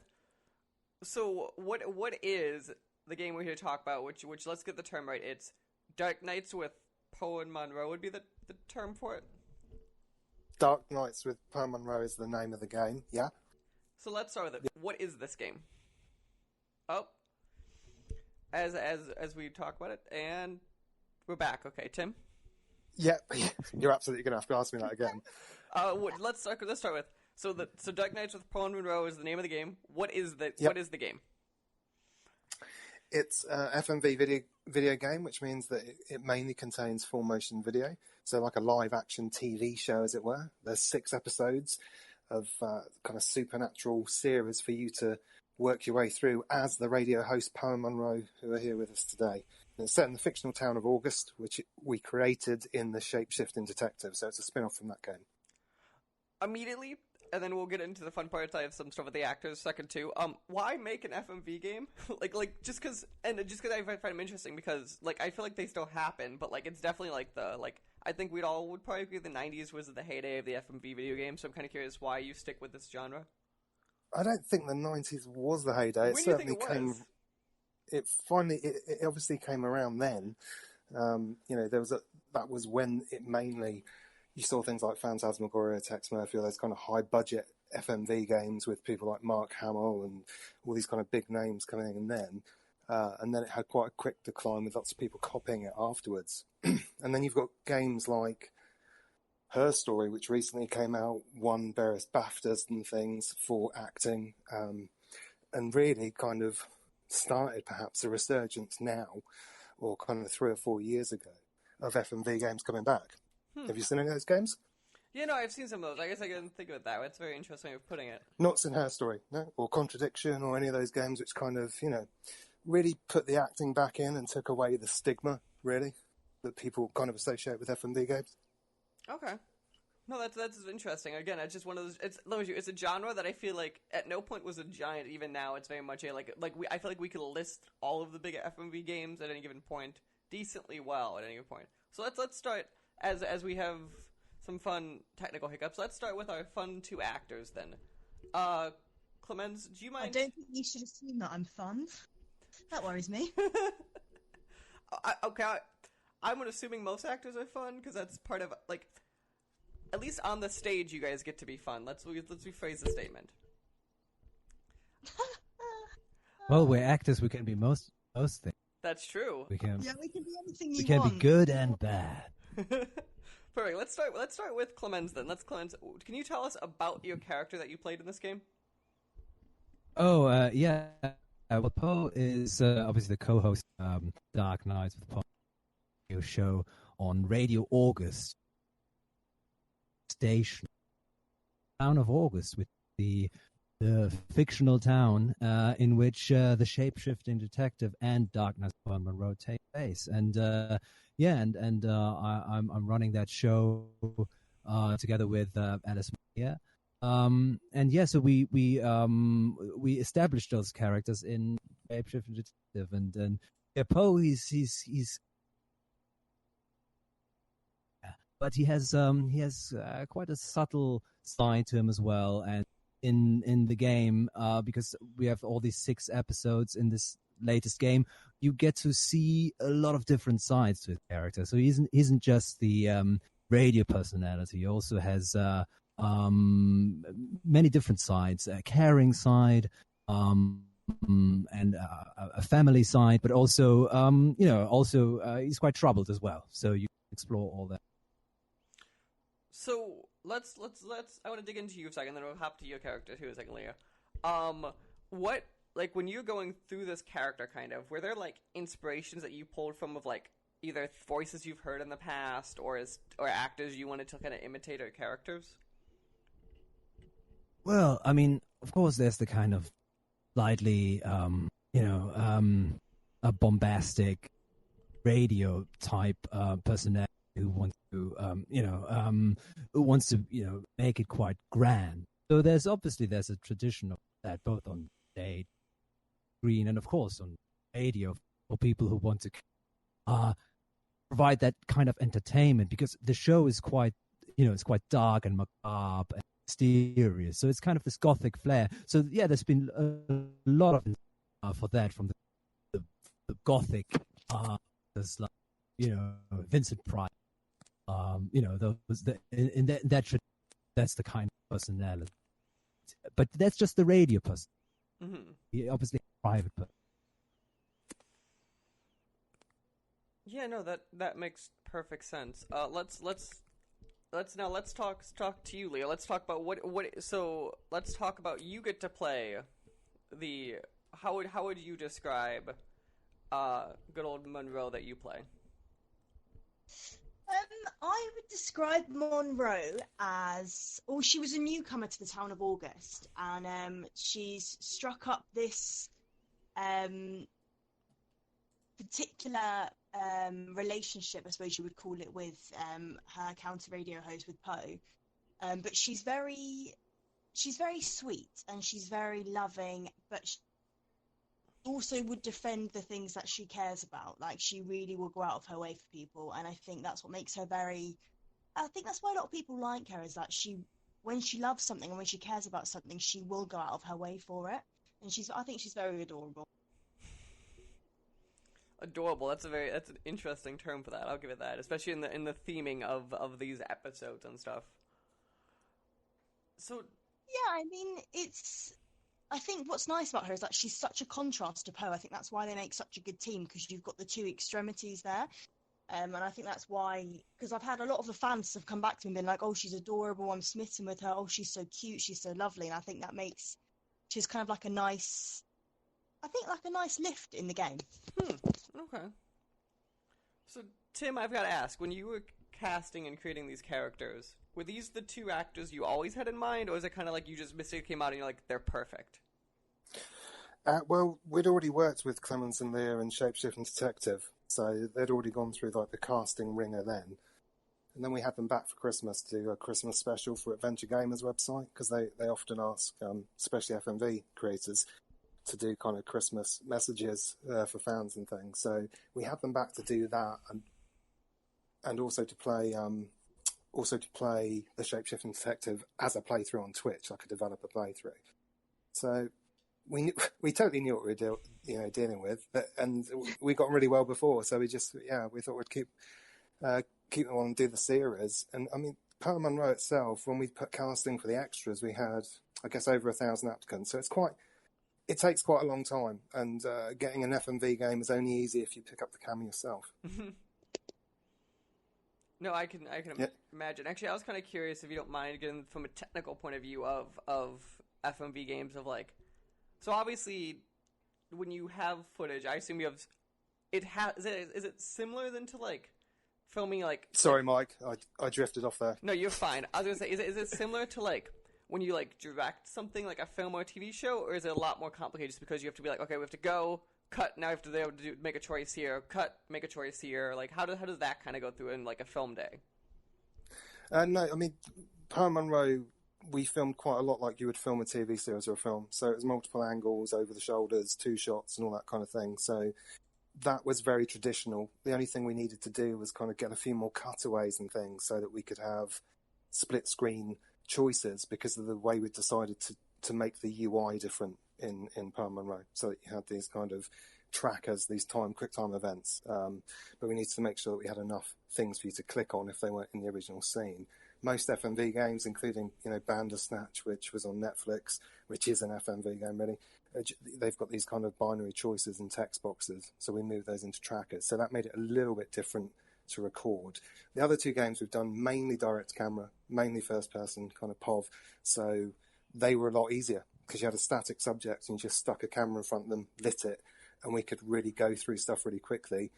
So what is the game we're here to talk about? Which let's get the term right. It's Dark Knights with Poe and Monroe would be the term for it. Dark Knights with Pearl Monroe is the name of the game. Yeah. So let's start with it. What is this game? Oh, as we talk about it, and we're back. Okay, Tim. Yeah, you're absolutely going to have to ask me that again. Let's start with so Dark Knights with Poe and Monroe is the name of the game. What is the game? It's a FMV video game, which means that it mainly contains full motion video, so like a live action TV show, as it were. There's 6 episodes of kind of supernatural series for you to work your way through as the radio host Poe and Monroe, who are here with us today. And it's set in the fictional town of August, which we created in the Shape-Shifting Detective, so it's a spin-off from that game. Immediately, and then we'll get into the fun parts. I have some stuff with the actors second too. Why make an FMV game? just because I find them interesting because I feel like they still happen, but it's definitely I think would probably agree the 90s was the heyday of the FMV video game. So I'm kind of curious why you stick with this genre. I don't think the 90s was the heyday. When do you think it was? It obviously came around then. That was when it mainly, you saw things like Phantasmagoria, Tex Murphy, all those kind of high budget FMV games with people like Mark Hamill and all these kind of big names coming in then. And then it had quite a quick decline with lots of people copying it afterwards. And then you've got games like Her Story, which recently came out, won various BAFTAs and things for acting, and really kind of started perhaps a resurgence now, or kind of 3 or 4 years ago, of F&V games coming back. Have you seen any of those games? Yeah, no, I've seen some of those. I guess I didn't think of it that way. It's very interesting way of putting it. Not seen Her Story, no? Or Contradiction, or any of those games which kind of, really put the acting back in and took away the stigma, really, that people kind of associate with F&V games. Okay. No, that's interesting. Again, it's just one of those. It's a genre that I feel like at no point was a giant. Even now, it's very much a I feel like we could list all of the big FMV games at any given point decently well at any given point. So let's start as we have some fun technical hiccups. Let's start with our fun 2 actors then. Clemens, do you mind? I don't think you should assume that I'm fun. That worries me. I'm assuming most actors are fun because that's part of at least on the stage, you guys get to be fun. Let's rephrase the statement. Well, we're actors. We can be most things. That's true. We can be anything you We can want. be good and bad. Perfect. Let's start with Clemens then. Clemens. Can you tell us about your character that you played in this game? Oh, yeah. Well, Poe is obviously the co-host of Dark Knights with Poe radio show on Radio August station, town of August, with the fictional town in which the shape-shifting detective and Dark Knight of Monroe take place. And I'm running that show together with Alice Maria. So we established those characters in shape-shifting detective, and Poe he's but he has quite a subtle side to him as well. And in the game, because we have all these 6 episodes in this latest game, you get to see a lot of different sides to his character. So he isn't just the radio personality. He also has many different sides: a caring side, and a family side, but also he's quite troubled as well. So you explore all that. So let's I want to dig into you a second, then we'll hop to your character too a second later. What when you're going through this character, kind of, were there inspirations that you pulled from of either voices you've heard in the past or actors you wanted to kind of imitate or characters? Well, I mean, of course, there's the kind of slightly a bombastic radio type personality who wants to make it quite grand. So there's a tradition of that both on stage, screen, and of course on radio for people who want to provide that kind of entertainment, because the show is quite it's quite dark and macabre and mysterious. So it's kind of this gothic flair. So yeah, there's been a lot of for that from the gothic there's Vincent Price. That's the kind of personality. But that's just the radio person. Mm-hmm. He obviously a private person. Yeah, no, that makes perfect sense. Let's talk to you, Leo. Let's talk about let's talk about, you get to play how would you describe good old Monroe that you play? I would describe Monroe as, she was a newcomer to the town of August, and she's struck up this particular relationship, I suppose you would call it, with her counter radio host, with Poe. But she's very sweet and she's very loving, but she also would defend the things that she cares about. She really will go out of her way for people, and I think that's what makes her I think that's why a lot of people like her, is that when she loves something and when she cares about something, she will go out of her way for it. And I think she's very adorable. Adorable. That's an interesting term for that. I'll give it that, especially in the theming of these episodes and stuff. So yeah, I mean, I think what's nice about her is that she's such a contrast to Poe. I think that's why they make such a good team, because you've got the 2 extremities there. And I think that's why, because I've had a lot of the fans have come back to me and been like, oh, she's adorable, I'm smitten with her, oh, she's so cute, she's so lovely. And I think that makes, she's kind of like a nice, I think like a nice lift in the game. Okay. So, Tim, I've got to ask, when you were casting and creating these characters, were these the two actors you always had in mind, or is it kind of like you just mistakenly came out and you're like, they're perfect? Well, we'd already worked with Clemens and Lear in Shapeshifting Detective, so they'd already gone through like the casting ringer then. And then we had them back for Christmas to do a Christmas special for Adventure Gamers website, because they often ask, especially FMV creators, to do kind of Christmas messages for fans and things. So we had them back to do that, and also to play the Shapeshifting Detective as a playthrough on Twitch, like a developer playthrough. So we totally knew what we were dealing with, and we got on really well before. So we thought we'd keep them on and do the series. And I mean, Pearl Monroe itself, when we put casting for the extras, we had, I guess, over 1,000 applicants. So it takes quite a long time, and getting an FMV game is only easy if you pick up the camera yourself. No, I can imagine. Actually, I was kind of curious, if you don't mind, again, from a technical point of view of FMV games, of like, so obviously, when you have footage, I assume you have, is it similar than to like filming like? Sorry, Mike, I drifted off there. No, you're fine. I was gonna say, is it similar to like when you like direct something like a film or a TV show, or is it a lot more complicated just because you have to be like, okay, we have to go. Cut, now we have to be able to make a choice here. Cut, make a choice here. Like, how does that kind of go through in, like, a film day? No, I mean, Pearl Monroe, we filmed quite a lot like you would film a TV series or a film. So it was multiple angles, over the shoulders, 2 shots, and all that kind of thing. So that was very traditional. The only thing we needed to do was kind of get a few more cutaways and things so that we could have split-screen choices, because of the way we decided to make the UI different in Pearl Monroe, so that you had these kind of trackers, these quick time events. But we needed to make sure that we had enough things for you to click on if they weren't in the original scene. Most FMV games, including Bandersnatch, which was on Netflix, which is an FMV game really, they've got these kind of binary choices and text boxes. So we moved those into trackers. So that made it a little bit different to record. The other 2 games we've done mainly direct camera, mainly first person kind of POV. So they were a lot easier, because you had a static subject and you just stuck a camera in front of them, lit it, and we could really go through stuff really quickly.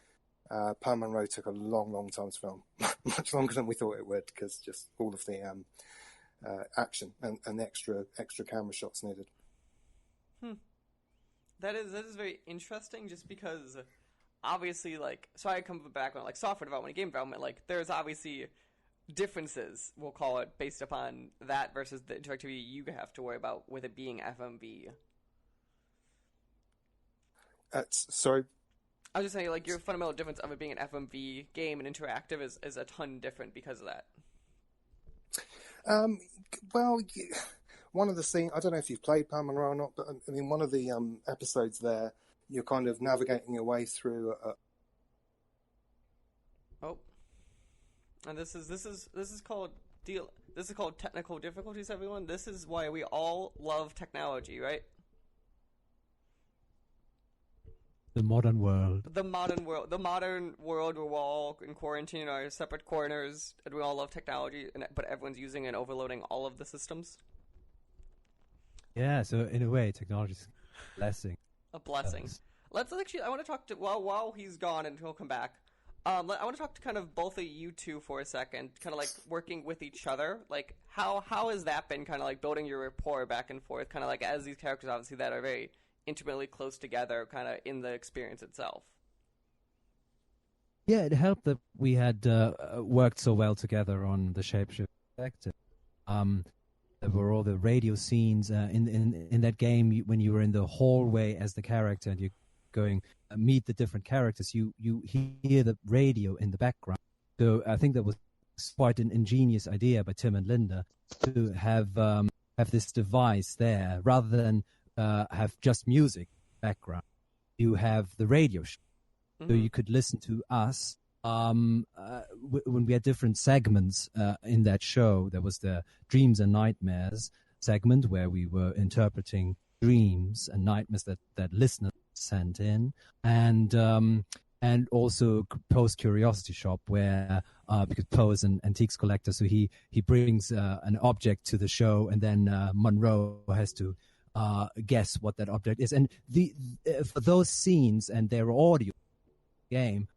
Pearl Monroe took a long time to film, much longer than we thought it would, because just all of the action and extra camera shots needed. That is very interesting, just because obviously, like, so I come from a background like software development, game development. Like, there's obviously differences, we'll call it, based upon that versus the interactivity you have to worry about with it being FMV. Sorry? I was just saying, like, your fundamental difference of it being an FMV game and interactive is a ton different because of that. Well, one of the scenes, I don't know if you've played Pearl Monroe or not, but I mean, one of the episodes there, you're kind of navigating your way through And this is called technical difficulties, everyone. This is why we all love technology, right? The modern world. The modern world where we're all in quarantine in our separate corners, and we all love technology, but everyone's using and overloading all of the systems. Yeah, so in a way, technology is a blessing. A blessing. Let's actually, I want to talk to, while he's gone and he'll come back, I want to talk to kind of both of you two for a second, kind of like working with each other. Like, how has that been, kind of like building your rapport back and forth, kind of like as these characters obviously that are very intimately close together, kind of in the experience itself? Yeah, it helped that we had worked so well together on the Shapeshift Detective. There were all the radio scenes in that game when you were in the hallway as the character and you're going meet the different characters. You hear the radio in the background. So I think that was quite an ingenious idea by Tim and Linda to have this device there rather than have just music background. You have the radio show. So you could listen to us when we had different segments in that show. There was the Dreams and Nightmares segment where we were interpreting dreams and nightmares that listeners sent in. And and also Poe's Curiosity Shop, where because Poe is an antiques collector, so he brings an object to the show, and then Monroe has to guess what that object is. And for those scenes and their audio game,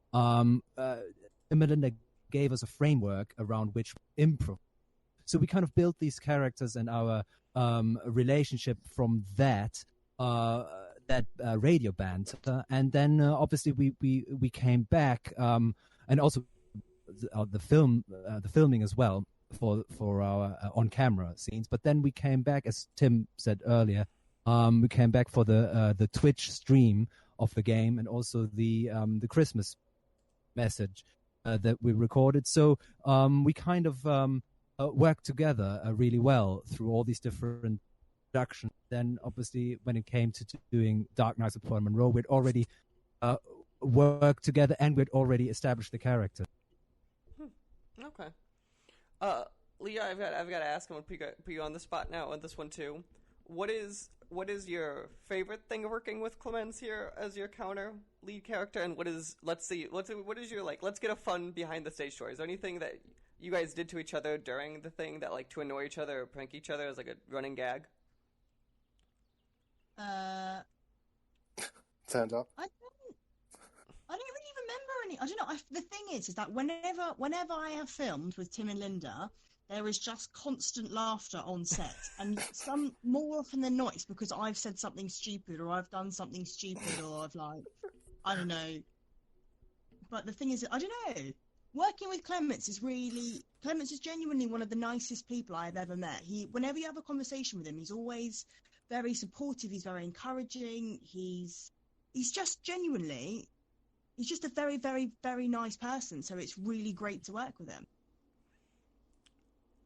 Melinda gave us a framework around which we improv. So we kind of built these characters and our relationship from that radio band, and then obviously we came back, and also the filming as well for our on camera scenes. But then we came back, as Tim said earlier, we came back for the Twitch stream of the game, and also the Christmas message that we recorded. So we kind of worked together really well through all these different productions. Then obviously when it came to doing Dark Knights of Pearl Monroe, we'd already worked together, and we'd already established the character. Okay. Leah, I've got to ask. I'm gonna put you on the spot now on this one too. What is your favorite thing of working with Clemens here as your counter lead character, and what is what is your let's get a fun behind the stage story? Is there anything that you guys did to each other during the thing that to annoy each other or prank each other as a running gag? Turned up. I don't really remember any. I don't know. The thing is that whenever I have filmed with Tim and Linda, there is just constant laughter on set, and some more often than not, it's because I've said something stupid, or I've done something stupid, or I've I don't know. But the thing is, I don't know. Working with Clemens is genuinely one of the nicest people I've ever met. Whenever you have a conversation with him, he's always very supportive. He's very encouraging. He's just genuinely. He's just a very, very, very nice person, so it's really great to work with him.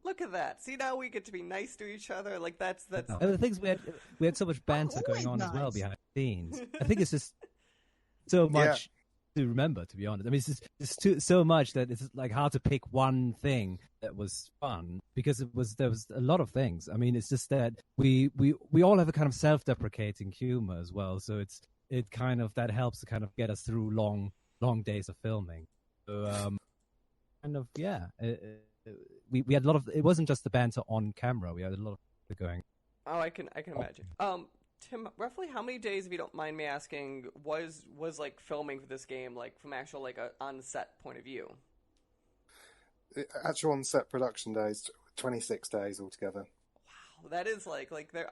Look at that. See, now we get to be nice to each other. That's... And the things we had so much banter going on as well behind the scenes. I think it's just so much to remember, to be honest. I mean, it's so much that it's hard to pick one thing that was fun, because there was a lot of things. I mean, it's just that we all have a kind of self-deprecating humor as well, so it kind of that helps to kind of get us through long days of filming. So we had a lot of. It wasn't just the banter on camera. We had a lot of it going. Oh, I can imagine. Tim, roughly how many days, if you don't mind me asking, was filming for this game from actual a on set point of view? The actual on set production days, 26 days altogether. Wow, that is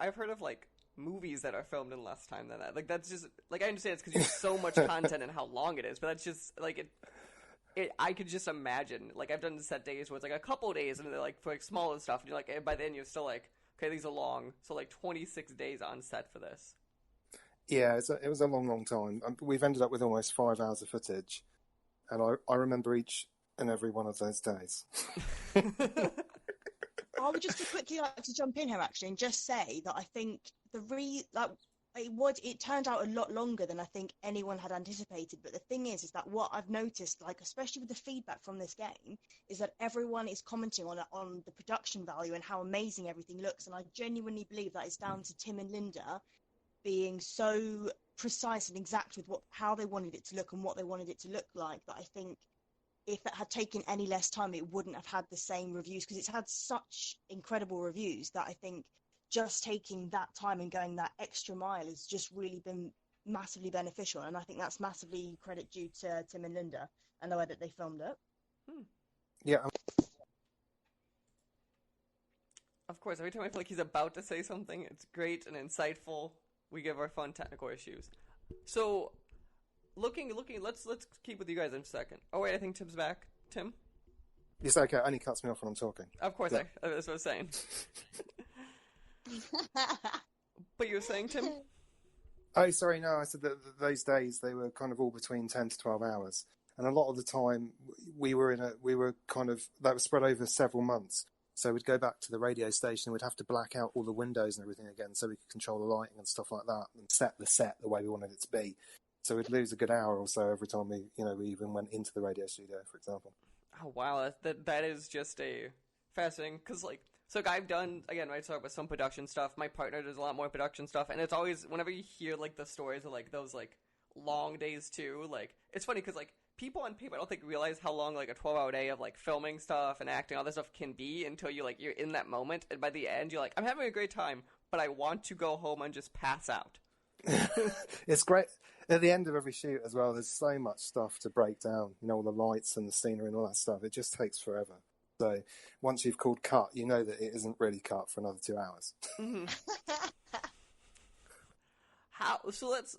I've heard of movies that are filmed in less time than that. That's just I understand it's because you have so much content and how long it is, but that's just I could just imagine. I've done set days where it's a couple of days, and they're for smaller stuff, and you're by then you're still okay, these are long. So 26 days on set for this. Yeah, it was a long time. We've ended up with almost 5 hours of footage, and I remember each and every one of those days. I would just quickly like to jump in here actually and just say that I think it turned out a lot longer than I think anyone had anticipated. But the thing is that what I've noticed, especially with the feedback from this game, is that everyone is commenting on the production value and how amazing everything looks. And I genuinely believe that is down to Tim and Linda being so precise and exact with how they wanted it to look and what they wanted it to look like, that I think if it had taken any less time, it wouldn't have had the same reviews, because it's had such incredible reviews that I think just taking that time and going that extra mile has just really been massively beneficial. And I think that's massively credit due to Tim and Linda and the way that they filmed it. Yeah. Of course, every time I feel like he's about to say something, it's great and insightful. We give our fun technical issues. So, looking, let's keep with you guys in a second. Oh wait, I think Tim's back. Tim? It's okay, it only cuts me off when I'm talking. Of course, Yeah. That's what I was saying. But you were saying, Tim? Oh, sorry, no, I said that those days, they were kind of all between 10 to 12 hours. And a lot of the time, that was spread over several months. So we'd go back to the radio station, we'd have to black out all the windows and everything again so we could control the lighting and stuff like that and set the set the way we wanted it to be. So we'd lose a good hour or so every time we even went into the radio studio, for example. Oh, wow, that is just a fascinating, because I've done, again, I talk about some production stuff. My partner does a lot more production stuff, and it's always, whenever you hear, the stories of, those, long days too. Like, it's funny because like people on paper I don't think realize how long like a 12-hour day of like filming stuff and acting all this stuff can be until you're in that moment, and by the end you're like, I'm having a great time, but I want to go home and just pass out. It's great. At the end of every shoot as well, there's so much stuff to break down. You know, all the lights and the scenery and all that stuff. It just takes forever. So once you've called cut, you know that it isn't really cut for another 2 hours. Mm-hmm.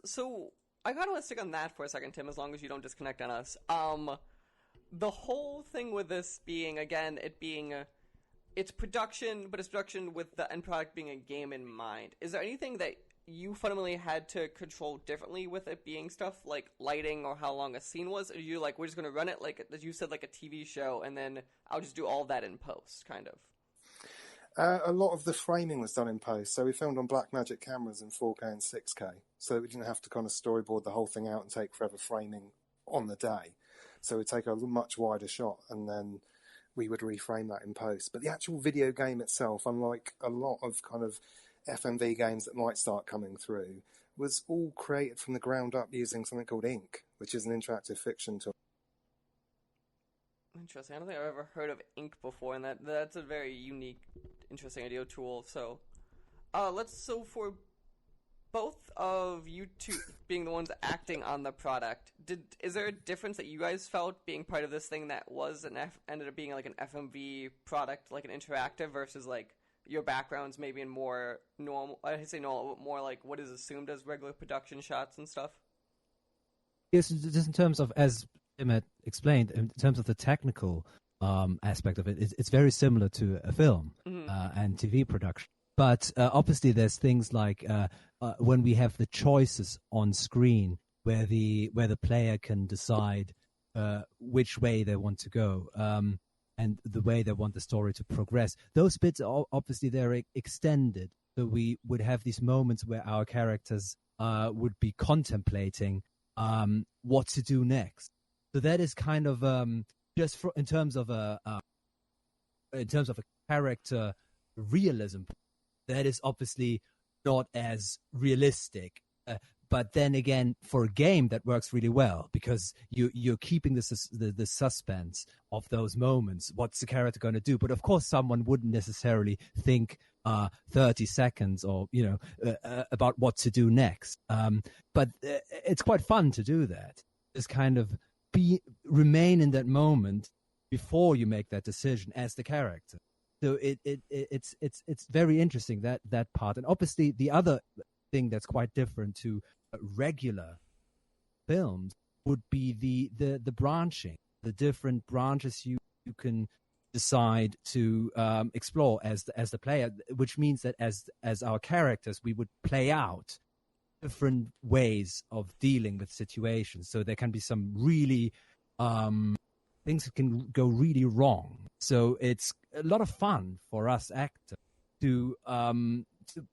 So I kind of want to stick on that for a second, Tim, as long as you don't disconnect on us. The whole thing with this being, again, it being it's production, but it's production with the end product being a game in mind. Is there anything that you fundamentally had to control differently with it being stuff like lighting or how long a scene was? Or are you like, we're just going to run it like, as you said, like a TV show, and then I'll just do all that in post, kind of? A lot of the framing was done in post. So we filmed on Blackmagic cameras in 4K and 6K. So we didn't have to kind of storyboard the whole thing out and take forever framing on the day. So we'd take a much wider shot and then we would reframe that in post. But the actual video game itself, unlike a lot of kind of FMV games that might start coming through, was all created from the ground up using something called Ink, which is an interactive fiction tool. Interesting. I don't think I've ever heard of Ink before, and that's a very unique, interesting idea tool. So, so for both of you two being the ones acting on the product, is there a difference that you guys felt being part of this thing that was ended up being like an FMV product, like an interactive, versus like your backgrounds maybe in more normal, I say normal, but more like what is assumed as regular production shots and stuff? Yes, just in terms of, as Tim had explained, in terms of the technical aspect of it, it's very similar to a film and TV production. But obviously there's things like when we have the choices on screen where the player can decide which way they want to go. And the way they want the story to progress. Those bits are obviously they're extended. So we would have these moments where our characters would be contemplating what to do next. So that is kind of just in terms of a character realism. That is obviously not as realistic. But then again, for a game, that works really well because you're keeping the suspense of those moments. What's the character going to do? But of course, someone wouldn't necessarily think 30 seconds or about what to do next. But it's quite fun to do that. Just kind of remain in that moment before you make that decision as the character. So it's very interesting that part. And obviously, the other thing that's quite different to regular films would be the branching, the different branches you can decide to explore as the player, which means that as our characters we would play out different ways of dealing with situations. So there can be some really things that can go really wrong. So it's a lot of fun for us actors to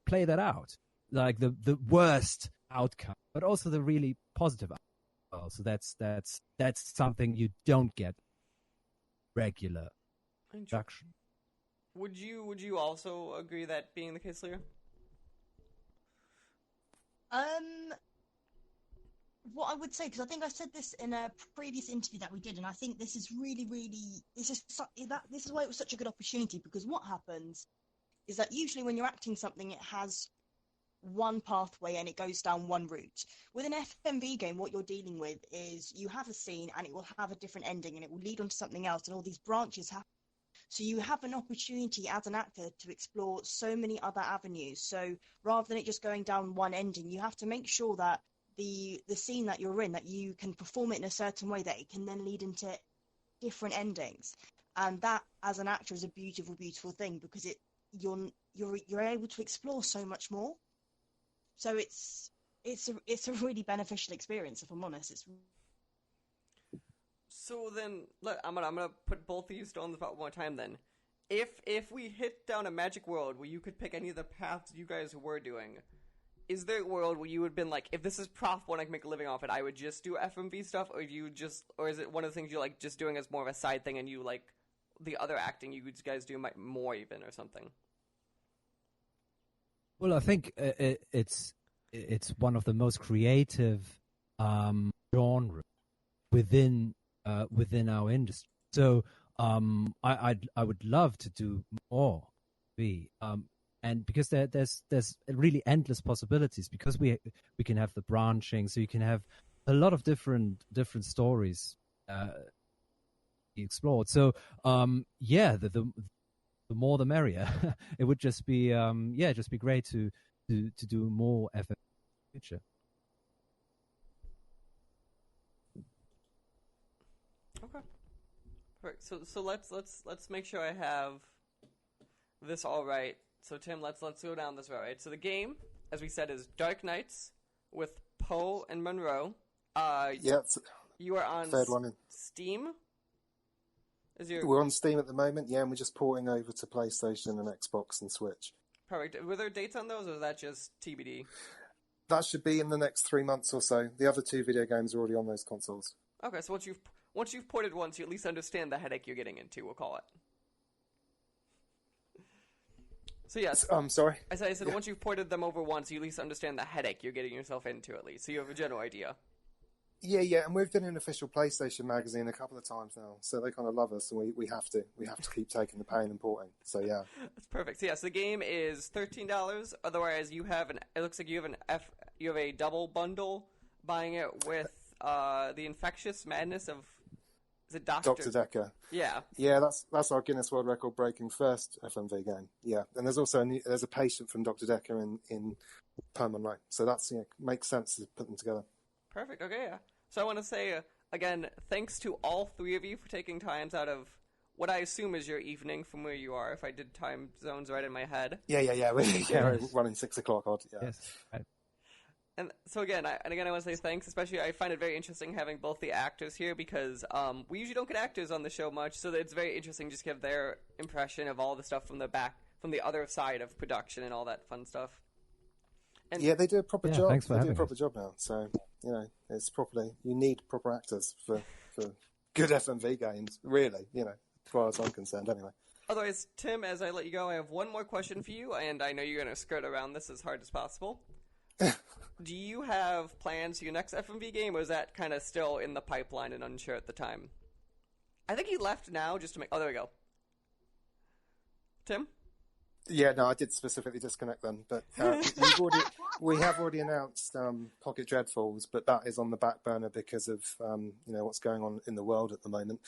play that out, like the worst outcome, but also the really positive outcome. So that's something you don't get regular production. Would you also agree that being the case, Leah? What I would say, because I think I said this in a previous interview that we did, and I think this is really, this is why it was such a good opportunity, because what happens is that usually when you're acting something, it has one pathway and it goes down one route. With an FMV game, what you're dealing with is you have a scene and it will have a different ending and it will lead on to something else, and all these branches happen. So you have an opportunity as an actor to explore so many other avenues. So rather than it just going down one ending, you have to make sure that the scene that you're in, that you can perform it in a certain way that it can then lead into different endings. And that, as an actor, is a beautiful, beautiful thing, because you're able to explore so much more. So it's a really beneficial experience, if I'm honest. So then, look, I'm gonna put both of you on the spot one more time. Then, if we hit down a magic world where you could pick any of the paths you guys were doing, is there a world where you would have been like, if this is profitable and I can make a living off it, I would just do FMV stuff, or or is it one of the things you like just doing as more of a side thing, and you like the other acting you guys do more even or something? Well, I think it's one of the most creative genre within our industry. So I would love to do more and because there's really endless possibilities, because we can have the branching, so you can have a lot of different stories explored. So the more the merrier. It would just be just be great to do more FM in the future. Okay. Perfect. So let's make sure I have this all right. So Tim, let's go down this route, right? So the game, as we said, is Dark Knights with Poe and Monroe. You are on third one in. Steam. We're on Steam at the moment, and we're just porting over to PlayStation and Xbox and Switch. Perfect. Were there dates on those, or is that just TBD? That should be in the next 3 months or so. The other 2 video games are already on those consoles. Okay, so once you've ported once, you at least understand the headache you're getting into, we'll call it. So yes. I'm sorry? I said once you've ported them over once, you at least understand the headache you're getting yourself into, at least. So you have a general idea. Yeah, and we've been in official PlayStation magazine a couple of times now, so they kind of love us, and we have to keep taking the pain and porting. So yeah, that's perfect. So, the game is $13. Otherwise, it looks like you have a double bundle, buying it with the Infectious Madness of Dr. Decker. Yeah, that's our Guinness World Record breaking first FMV game. Yeah, and there's also there's a patient from Dr. Decker in Monroe, so that's makes sense to put them together. Perfect. Okay, yeah. So I want to say, again, thanks to all 3 of you for taking times out of what I assume is your evening from where you are, if I did time zones right in my head. Yeah. We're running 6 o'clock odd. Yeah. Yes. And so again, I want to say thanks. Especially, I find it very interesting having both the actors here because we usually don't get actors on the show much, so it's very interesting just to give their impression of all the stuff from the other side of production and all that fun stuff. And they do a proper job. Thanks for they having do a proper job now. So it's properly. You need proper actors for good FMV games. Really, as far as I'm concerned, anyway. Otherwise, Tim, as I let you go, I have one more question for you, and I know you're going to skirt around this as hard as possible. Do you have plans for your next FMV game, or is that kind of still in the pipeline and unsure at the time? I think he left now just to make. Oh, there we go. Tim? Yeah, no, I did specifically disconnect them, but we have already announced Pocket Dreadfuls, but that is on the back burner because of what's going on in the world at the moment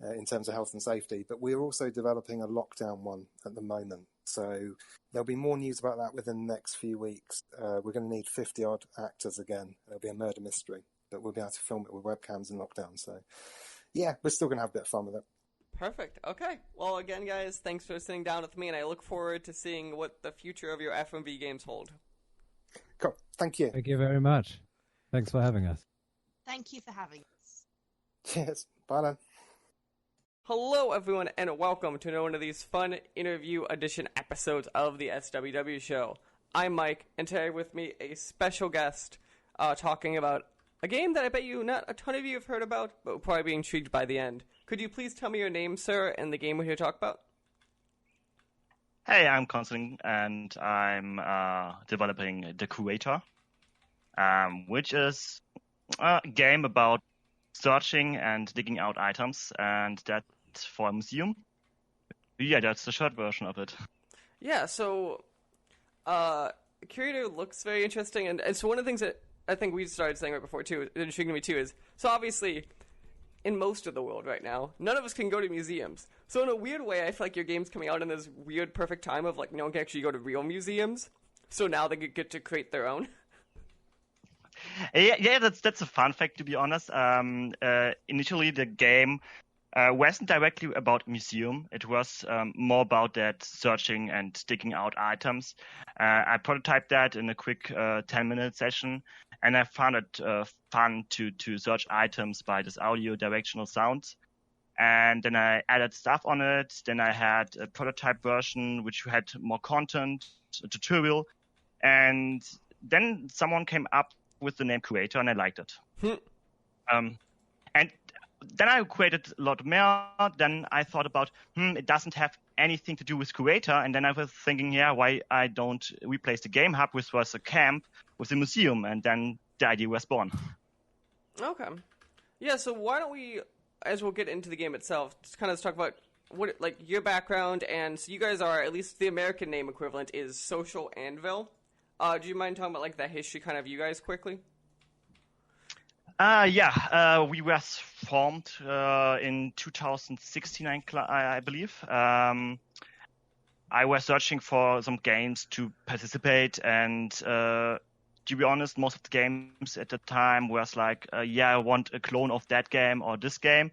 in terms of health and safety. But we're also developing a lockdown one at the moment, so there'll be more news about that within the next few weeks. We're going to need 50-odd actors again. It'll be a murder mystery, but we'll be able to film it with webcams in lockdown. So, yeah, we're still going to have a bit of fun with it. Perfect. Okay. Well, again, guys, thanks for sitting down with me, and I look forward to seeing what the future of your FMV games hold. Cool. Thank you. Thank you very much. Thanks for having us. Thank you for having us. Cheers. Bye then. Hello, everyone, and welcome to one of these fun interview edition episodes of the SWW show. I'm Mike, and today with me a special guest talking about a game that I bet you not a ton of you have heard about, but will probably be intrigued by the end. Could you please tell me your name, sir, and the game we're here to talk about? Hey, I'm Constantine, and I'm developing the Curator, which is a game about searching and digging out items, and that's for a museum. Yeah, that's the short version of it. Yeah, so Curator looks very interesting, and so one of the things that I think we started saying right before, too, that intrigued me, too, is, so obviously, in most of the world right now, none of us can go to museums. So in a weird way, I feel like your game's coming out in this weird, perfect time of, no one can actually go to real museums, so now they get to create their own. Yeah, that's a fun fact, to be honest. Initially, the game wasn't directly about museum. It was more about that searching and digging out items. I prototyped that in a quick 10-minute session, and I found it fun to search items by this audio directional sounds. And then I added stuff on it. Then I had a prototype version, which had more content, a tutorial. And then someone came up with the name Curator, and I liked it. And then I created a lot more. Then I thought about, it doesn't have anything to do with Curator. And then I was thinking, why I don't replace the game hub, which was a camp, with a museum. And then the idea was born. Okay. Yeah, so why don't we, as we'll get into the game itself, just kind of talk about what, like, your background, and so you guys are, at least the American name equivalent is Social Anvil. Do you mind talking about, like, the history kind of you guys quickly? We were formed in 2016, I believe. I was searching for some games to participate, and to be honest, most of the games at the time was like, I want a clone of that game or this game,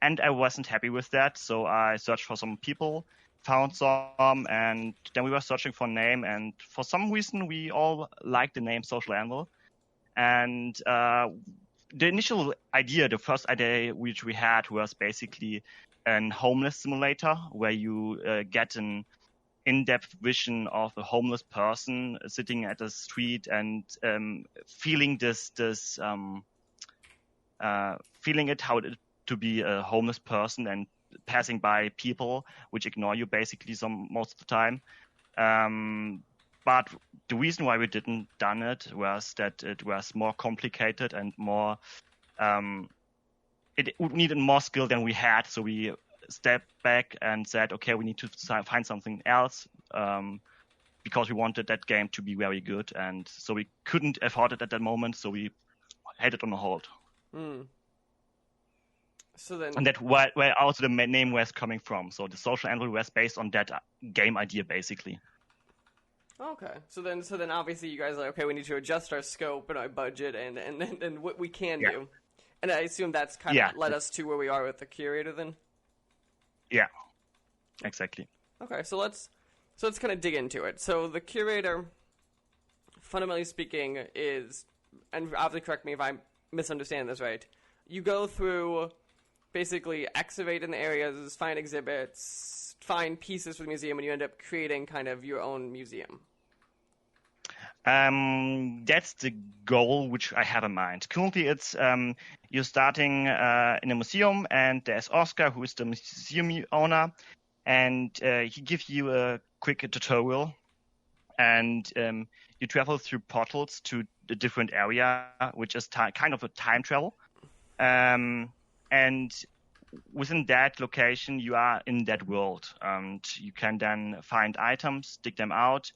and I wasn't happy with that, so I searched for some people, found some, and then we were searching for a name, and for some reason we all liked the name Social Anvil, and the initial idea, the first idea which we had was basically an homeless simulator where you get an in-depth vision of a homeless person sitting at the street and feeling feeling it how it to be a homeless person and passing by people which ignore you basically most of the time. But the reason why we didn't done it was that it was more complicated and more it needed more skill than we had, so we stepped back and said, okay, we need to find something else because we wanted that game to be very good, and so we couldn't afford it at that moment, so we had it on hold. So then, and that where also the name was coming from. So the Social Anvil was based on that game idea, basically. Okay, so then obviously you guys are like, okay, we need to adjust our scope and our budget and what we can do, and I assume that's kind of led us to where we are with the Curator then. Yeah, exactly. Okay, so let's kind of dig into it. So the Curator, fundamentally speaking, is, and obviously correct me if I'm misunderstanding this right, you go through, basically excavate in the areas, find exhibits, find pieces for the museum, and you end up creating kind of your own museum. That's the goal which I have in mind. Currently, it's you're starting in a museum, and there's Oscar, who is the museum owner, and he gives you a quick tutorial, and you travel through portals to a different area, which is kind of a time travel. And within that location, you are in that world, and you can then find items, dig them out,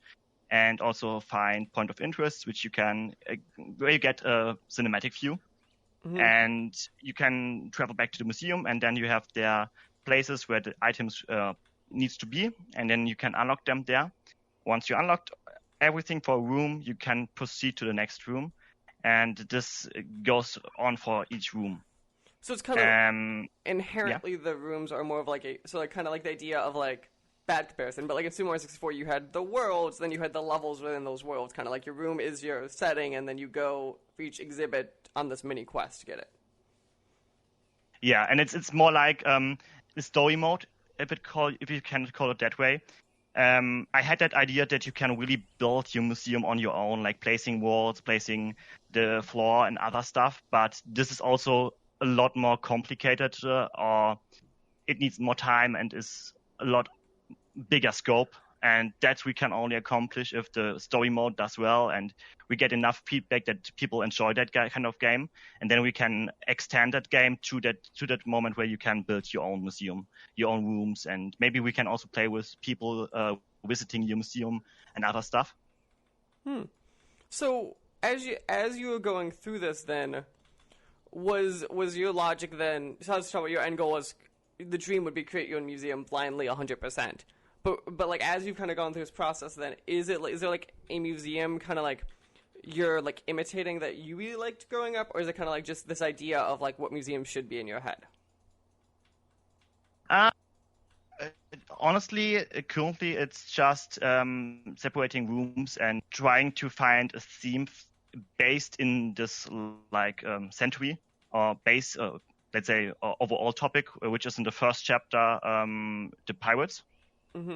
and also find point of interest, which you can where you get a cinematic view, and you can travel back to the museum, and then you have their places where the items needs to be, and then you can unlock them there. Once you unlocked everything for a room, you can proceed to the next room, and this goes on for each room. So it's kind of inherently the rooms are more of like kind of like the idea of like bad comparison, but like in Super Mario 64 you had the worlds, then you had the levels within those worlds, kind of like your room is your setting, and then you go for each exhibit on this mini quest to get it. Yeah, and it's more like the story mode, if you can call it that way. I had that idea that you can really build your museum on your own, like placing walls, placing the floor and other stuff, but this is also a lot more complicated, or it needs more time and is a lot bigger scope, and that we can only accomplish if the story mode does well and we get enough feedback that people enjoy that kind of game, and then we can extend that game to that moment where you can build your own museum, your own rooms, and maybe we can also play with people visiting your museum and other stuff. So as you were going through this, then was your logic then? So I was talking about your end goal was the dream would be create your own museum blindly 100%. But like as you've kind of gone through this process, then is there like a museum kind of like you're like imitating that you really liked growing up, or is it kind of like just this idea of like what museums should be in your head? Honestly, currently it's just separating rooms and trying to find a theme based in this like century or base, let's say, overall topic, which is in the first chapter, the pirates.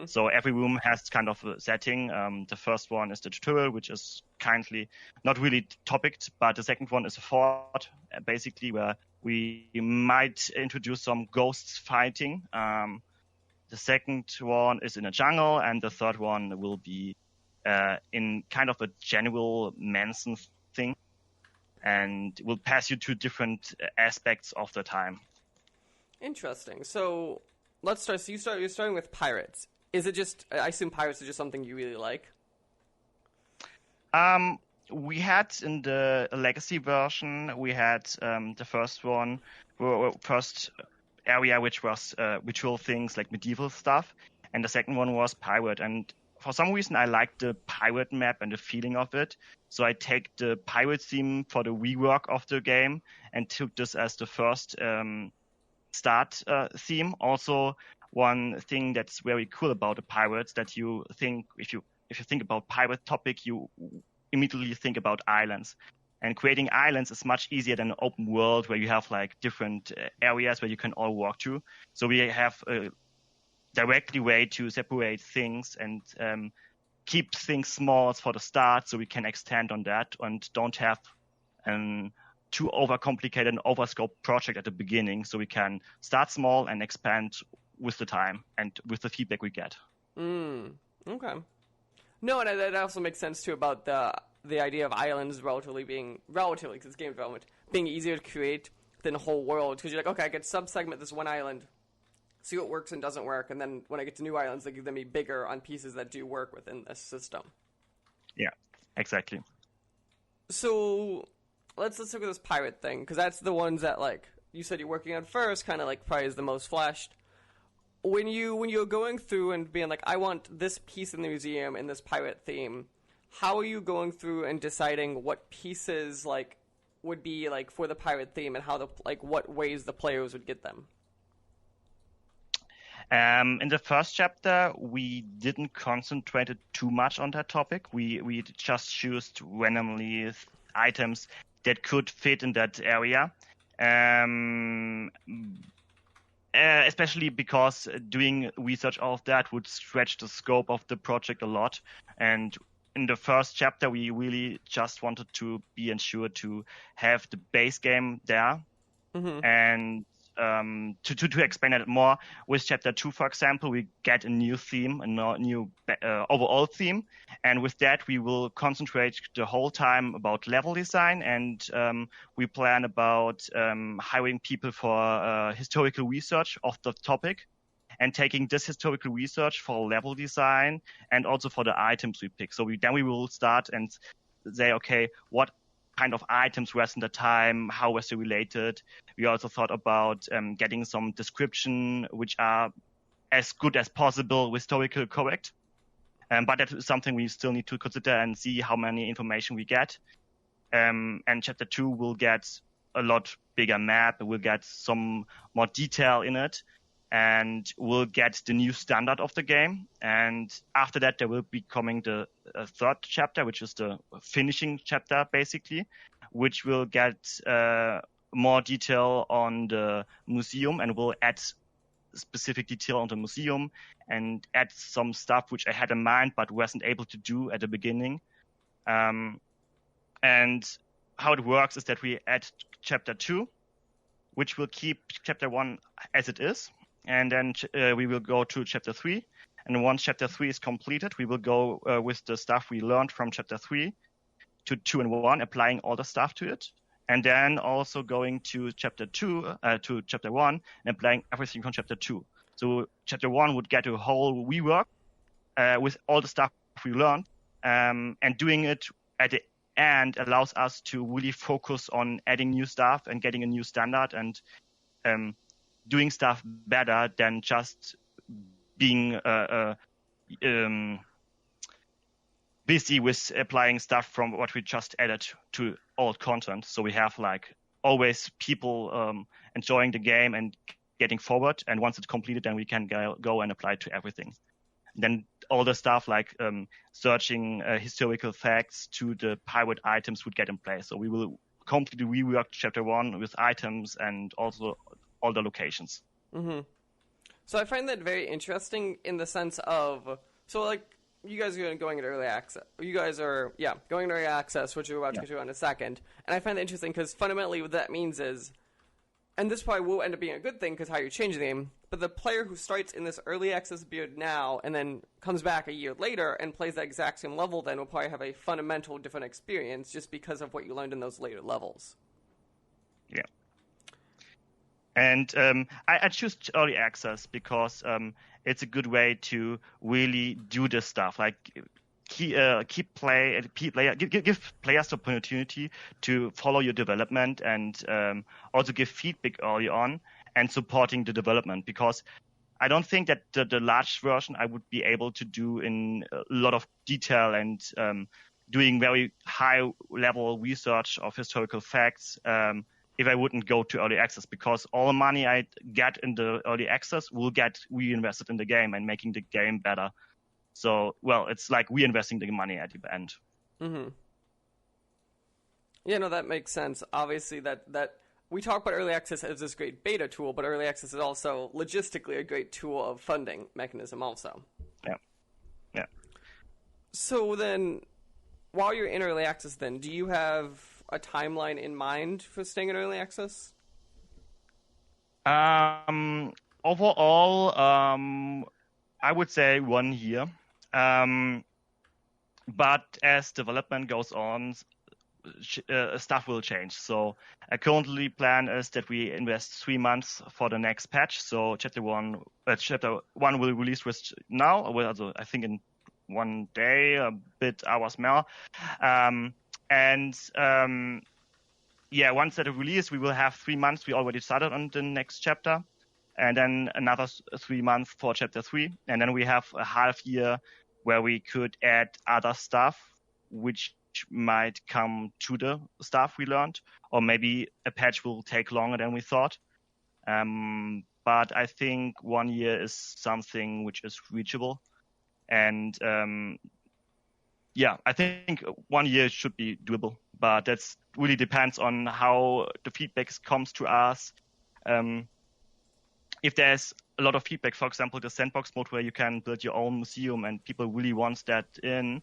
So every room has kind of a setting. The first one is the tutorial, which is kindly not really topicked, but the second one is a fort, basically, where we might introduce some ghosts fighting. The second one is in a jungle, and the third one will be in kind of a general Manson thing. and will pass you to different aspects of the time. Interesting. So let's start. So you're starting with pirates. Is it just? I assume pirates are just something you really like. We had in the legacy version, we had the first one, first area which was ritual things like medieval stuff, and the second one was pirate. And for some reason, I liked the pirate map and the feeling of it. So I take the pirate theme for the rework of the game and took this as the first start theme. Also, one thing that's very cool about the pirates that you think if you think about pirate topic, you immediately think about islands. And creating islands is much easier than an open world where you have like different areas where you can all walk to. So we have a directly way to separate things and keep things small for the start, so we can extend on that and don't have an too overcomplicated and overscoped project at the beginning. So we can start small and expand with the time and with the feedback we get. Okay. No, and that also makes sense too about the idea of islands relatively, because it's game development, being easier to create than a whole world. Because you're like, okay, I could sub-segment this one island, see what works and doesn't work, and then when I get to new islands, they give them be bigger on pieces that do work within this system. Yeah, exactly. So let's look at this pirate thing, because that's the ones that, like you said, you're working on first, kind of like probably is the most fleshed. When you're going through and being like, I want this piece in the museum in this pirate theme, how are you going through and deciding what pieces like would be like for the pirate theme and how what ways the players would get them? In the first chapter, we didn't concentrate too much on that topic. We just chose randomly items that could fit in that area. Especially because doing research of that would stretch the scope of the project a lot. And in the first chapter, we really just wanted to be ensured to have the base game there. Mm-hmm. And to explain it more, with chapter 2, for example, we get a new theme, a new overall theme. And with that, we will concentrate the whole time about level design. And we plan about hiring people for historical research of the topic and taking this historical research for level design and also for the items we pick. So we will start and say, okay, what kind of items were in the time, how was it related. We also thought about getting some description which are as good as possible, historically correct. But that is something we still need to consider and see how many information we get. And chapter 2 will get a lot bigger map. We'll get some more detail in it. And we'll get the new standard of the game. And after that, there will be coming the third chapter, which is the finishing chapter, basically, which will get more detail on the museum and will add specific detail on the museum and add some stuff which I had in mind but wasn't able to do at the beginning. And how it works is that we add chapter 2, which will keep chapter 1 as it is. And then we will go to chapter 3. And once chapter 3 is completed, we will go with the stuff we learned from chapter 3 to 2 and 1, applying all the stuff to it. And then also going to chapter 2, to chapter 1, and applying everything from chapter 2. So chapter 1 would get a whole rework with all the stuff we learned. And doing it at the end allows us to really focus on adding new stuff and getting a new standard and doing stuff better than just being busy with applying stuff from what we just added to old content. So we have like always people enjoying the game and getting forward. And once it's completed, then we can go and apply it to everything. Then all the stuff like searching historical facts to the pirate items would get in place. So we will completely rework chapter 1 with items and also all the locations. Mm-hmm. So I find that very interesting in the sense of, so like you guys are going into early access. You guys are, going into early access, which we're about to get to in a second. And I find that interesting because fundamentally what that means is and this probably will end up being a good thing because how you change the game, but the player who starts in this early access build now and then comes back a year later and plays that exact same level then will probably have a fundamental different experience just because of what you learned in those later levels. Yeah. And I choose early access because it's a good way to really do this stuff. Like give players the opportunity to follow your development and also give feedback early on and supporting the development. Because I don't think that the large version I would be able to do in a lot of detail and doing very high level research of historical facts if I wouldn't go to early access, because all the money I get in the early access will get reinvested in the game and making the game better. So, well, it's like reinvesting the money at the end. Mm-hmm. Yeah, no, that makes sense. Obviously, that we talk about early access as this great beta tool, but early access is also logistically a great tool of funding mechanism also. Yeah. Yeah. So then, while you're in early access then, do you have a timeline in mind for staying in early access? Overall, I would say 1 year. But as development goes on, stuff will change. So a currently plan is that we invest 3 months for the next patch. So chapter one will release with now, also I think in 1 day, a bit hours more. Once that is released, we will have 3 months. We already started on the next chapter, and then another 3 months for chapter 3, and then we have a half year where we could add other stuff, which might come to the stuff we learned, or maybe a patch will take longer than we thought. But I think 1 year is something which is reachable, and I think 1 year should be doable, but that's really depends on how the feedback comes to us. If there's a lot of feedback, for example, the sandbox mode where you can build your own museum and people really want that in,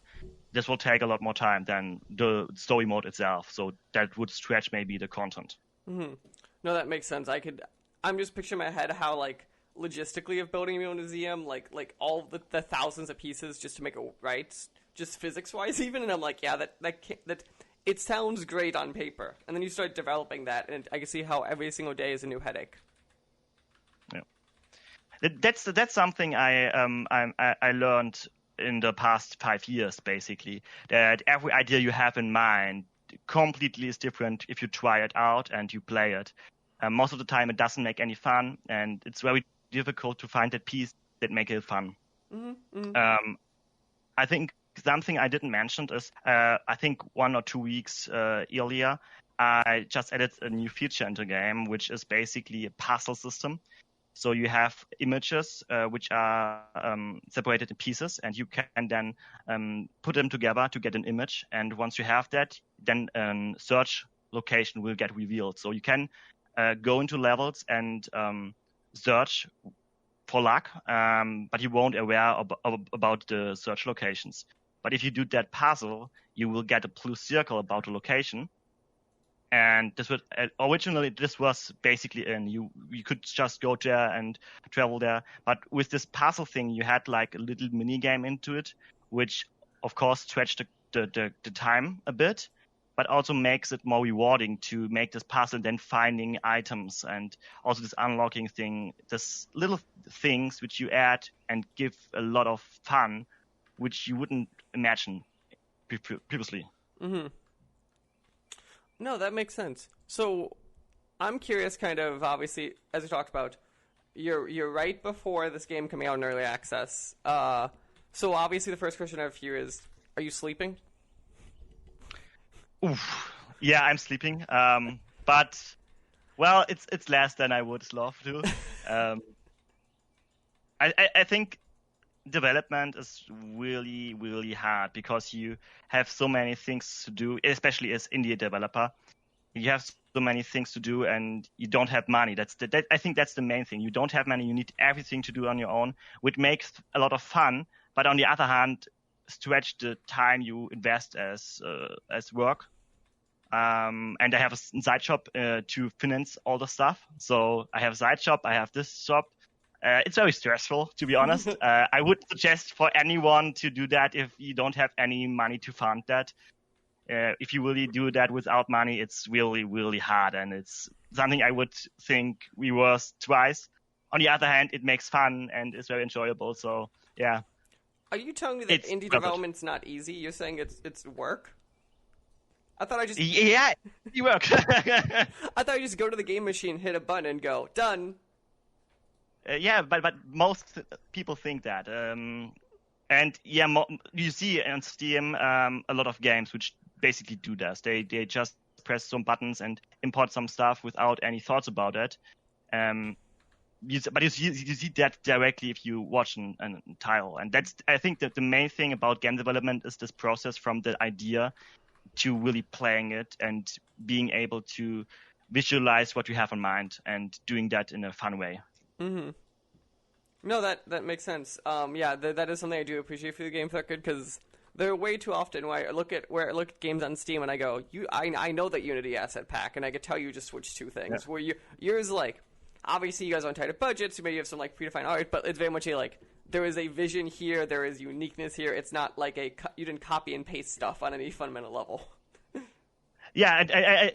this will take a lot more time than the story mode itself. So that would stretch maybe the content. Mm-hmm. No, that makes sense. I'm just picturing in my head how logistically of building your own museum, like all the thousands of pieces just to make it right, just physics-wise even, and I'm like, yeah, that it sounds great on paper, and then you start developing that, and I can see how every single day is a new headache. Yeah, that's something I learned in the past 5 years, basically, that every idea you have in mind completely is different if you try it out and you play it. Most of the time, it doesn't make any fun, and it's very difficult to find that piece that make it fun. Mm-hmm. Mm-hmm. I think something I didn't mention is, I think 1 or 2 weeks earlier, I just added a new feature into the game, which is basically a puzzle system. So you have images which are separated in pieces, and you can then put them together to get an image. And once you have that, then a search location will get revealed. So you can go into levels and search for luck, but you won't aware about the search locations. But if you do that puzzle, you will get a blue circle about the location. And this would originally this was basically you could just go there and travel there. But with this puzzle thing, you had like a little mini game into it, which of course stretched the time a bit, but also makes it more rewarding to make this puzzle, then finding items and also this unlocking thing, this little things which you add and give a lot of fun, which you wouldn't imagine previously. Mm-hmm. No, that makes sense. So I'm curious, kind of, obviously, as we talked about, you're right before this game coming out in early access. So obviously the first question I have here is, are you sleeping? Oof. Yeah, I'm sleeping. But, well, it's less than I would love to. I think development is really, really hard because you have so many things to do, especially as indie developer. You have so many things to do and you don't have money. I think that's the main thing. You don't have money. You need everything to do on your own, which makes a lot of fun. But on the other hand, stretch the time you invest as work. And I have a side shop to finance all the stuff. So I have a side shop, I have this shop. It's very stressful, to be honest. I would suggest for anyone to do that if you don't have any money to fund that. If you really do that without money, it's really, really hard, and it's something I would think reverse twice. On the other hand, it makes fun and it's very enjoyable. So yeah. Are you telling me that It's indie worth it. development's not easy? You're saying it's work? I thought I just You work. I thought you just go to the game machine, hit a button, and go done. Yeah, but most people think that. And yeah, you see on Steam a lot of games which basically do that. They just press some buttons and import some stuff without any thoughts about it. But you see that directly if you watch an title, and that's, I think, that the main thing about game development is this process from the idea to really playing it and being able to visualize what you have in mind and doing that in a fun way. Mm-hmm. No, that makes sense. Yeah, that is something I do appreciate for the game record, because there are way too often where I look at games on Steam and I go, I know that Unity asset pack, and I could tell you just switch two things. Yeah. Where yours, like, obviously you guys are on tighter budgets, so maybe you have some like predefined art, but it's very much a like, there is a vision here, there is uniqueness here. It's not like you didn't copy and paste stuff on any fundamental level. Yeah,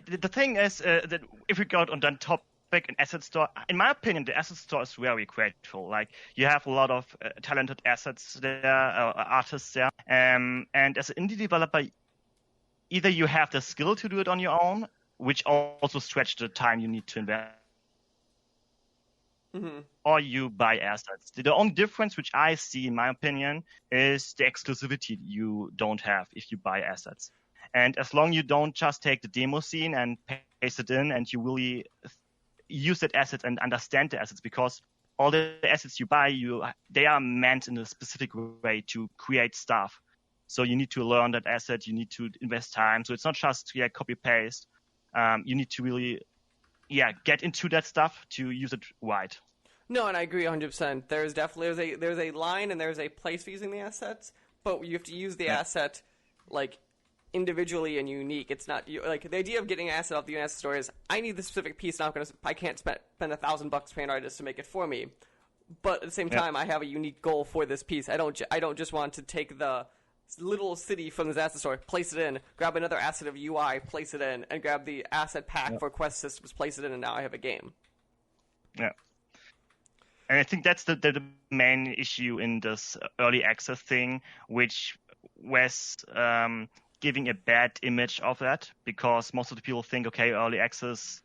the thing is that if we go on that topic, an asset store, in my opinion, the asset store is very grateful. Like, you have a lot of talented assets there, artists there, and as an indie developer, either you have the skill to do it on your own, which also stretch the time you need to invest, or you buy assets. The only difference which I see, in my opinion, is the exclusivity you don't have if you buy assets. And as long you don't just take the demo scene and paste it in, and you really use that asset and understand the assets, because all the assets you buy, they are meant in a specific way to create stuff. So you need to learn that asset, you need to invest time. So it's not just copy paste. You need to really get into that stuff to use it right. No, and I agree 100%. There's definitely there's a line and there's a place for using the assets, but you have to use the asset like individually and unique. It's not like the idea of getting an asset off the asset store is, I need the specific piece. I can't spend $1,000 paying an artist to make it for me. But at the same time, I have a unique goal for this piece. I don't just want to take the little city from this asset store, place it in, grab another asset of UI, place it in, and grab the asset pack for Quest Systems, place it in, and now I have a game. Yeah. And I think that's the main issue in this early access thing, which was giving a bad image of that, because most of the people think, okay, early access,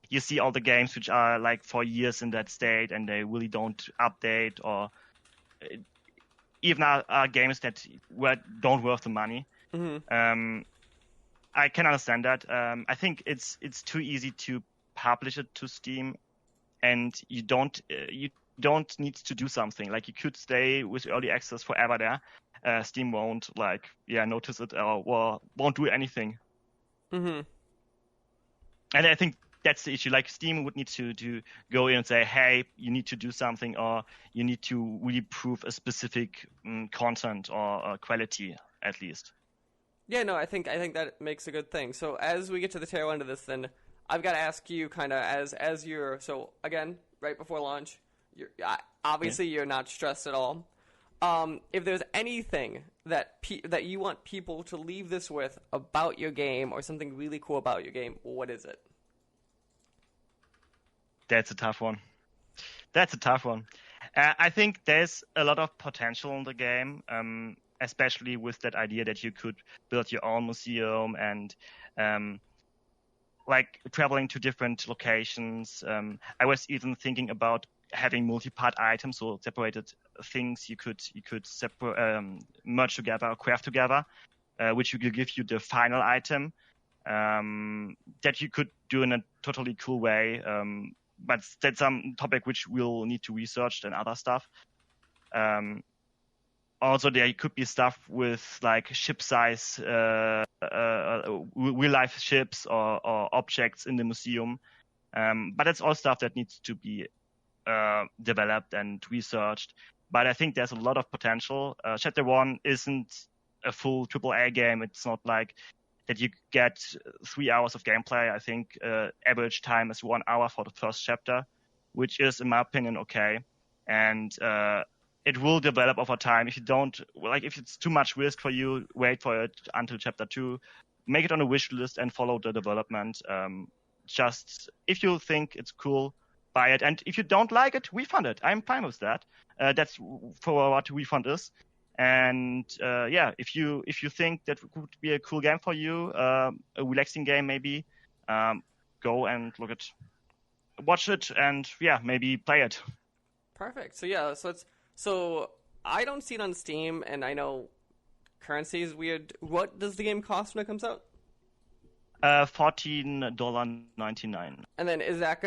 you see all the games which are like for years in that state and they really don't update, or even are games that don't worth the money. Mm-hmm. I can understand that. I think it's too easy to publish it to Steam, and you don't need to do something. Like, you could stay with early access forever there. Steam won't notice it or won't do anything. Mm-hmm. And I think that's the issue. Like, Steam would need to go in and say, hey, you need to do something, or you need to really prove a specific content or quality at least. Yeah, no, I think that makes a good thing. So as we get to the tail end of this, then I've got to ask you, kind of as you're, so again, right before launch, you're not stressed at all. If there's anything that you want people to leave this with about your game, or something really cool about your game, what is it? That's a tough one. I think there's a lot of potential in the game, especially with that idea that you could build your own museum and like traveling to different locations. I was even thinking about having multi-part items, so separated things you could merge together or craft together, which will give you the final item that you could do in a totally cool way. But that's some topic which we'll need to research and other stuff. Also, there could be stuff with like ship size, real life ships or objects in the museum. But that's all stuff that needs to be developed and researched. But I think there's a lot of potential. Chapter 1 isn't a full AAA game. It's not like that you get 3 hours of gameplay. I think average time is 1 hour for the first chapter, which is, in my opinion, okay. And it will develop over time. If you don't if it's too much risk for you, wait for it until chapter 2. Make it on a wish list and follow the development. Just if you think it's cool, buy it. And if you don't like it, refund it. I'm fine with that. That's for what refund is. And if you think that would be a cool game for you, a relaxing game maybe, go and watch it, and maybe play it. Perfect. So I don't see it on Steam, and I know currency is weird. What does the game cost when it comes out? $14.99. And then is that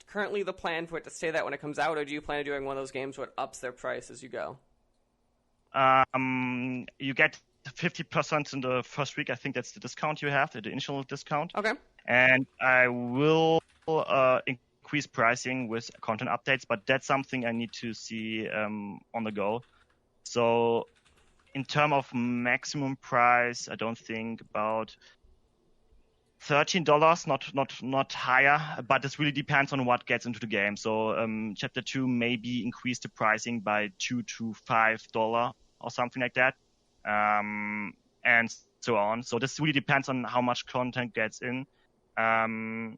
currently the plan for it to stay that when it comes out, or do you plan on doing one of those games where it ups their price as you go? You get 50% in the first week. I think that's the discount you have, the initial discount. Okay. And I will increase pricing with content updates, but that's something I need to see on the go. So in terms of maximum price, I don't think about $13, not higher, but this really depends on what gets into the game. So chapter 2 maybe increase the pricing by $2 to $5 or something like that, and so on. So this really depends on how much content gets in, and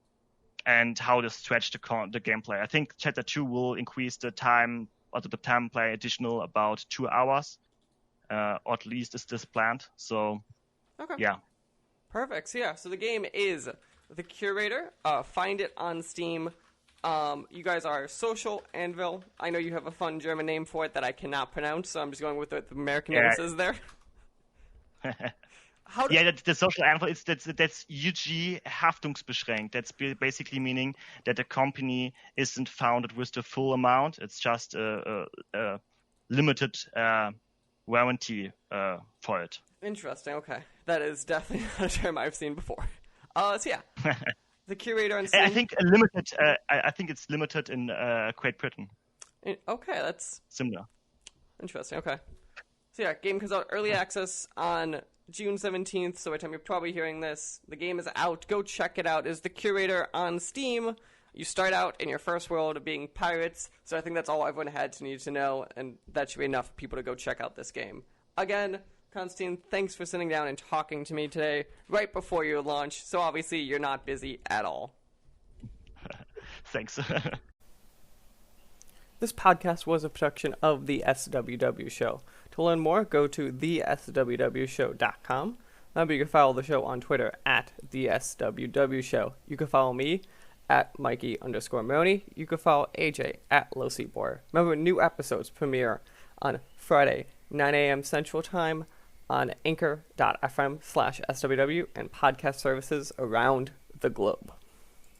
how they stretch the gameplay. I think chapter 2 will increase the time, or the time play additional about 2 hours, or at least is this planned. So okay. Yeah. Perfect. So the game is The Curator. Find it on Steam. You guys are Social Anvil. I know you have a fun German name for it that I cannot pronounce, so I'm just going with the American emphasis there. That's the Social Anvil. That's UG haftungsbeschränkt. That's basically meaning that the company isn't founded with the full amount. It's just a limited warranty for it. Interesting, okay. That is definitely not a term I've seen before. The Curator on Steam. I think limited. I think it's limited in Great Britain. Okay, that's similar. Interesting, okay. So game comes out early access on June 17th, so by the time you're probably hearing this, the game is out. Go check it out. It's The Curator on Steam. You start out in your first world of being pirates, so I think that's all everyone had to need to know, and that should be enough for people to go check out this game. Again, Konstantin, thanks for sitting down and talking to me today right before your launch. So obviously you're not busy at all. Thanks. This podcast was a production of the SWW Show. To learn more, go to theswwshow.com. Remember, you can follow the show on Twitter at the SWW Show. You can follow me at Mikey_Maroney. You can follow AJ at LowSeatBoy. Remember, new episodes premiere on Friday, 9 a.m. Central Time, on anchor.fm/SWW and podcast services around the globe.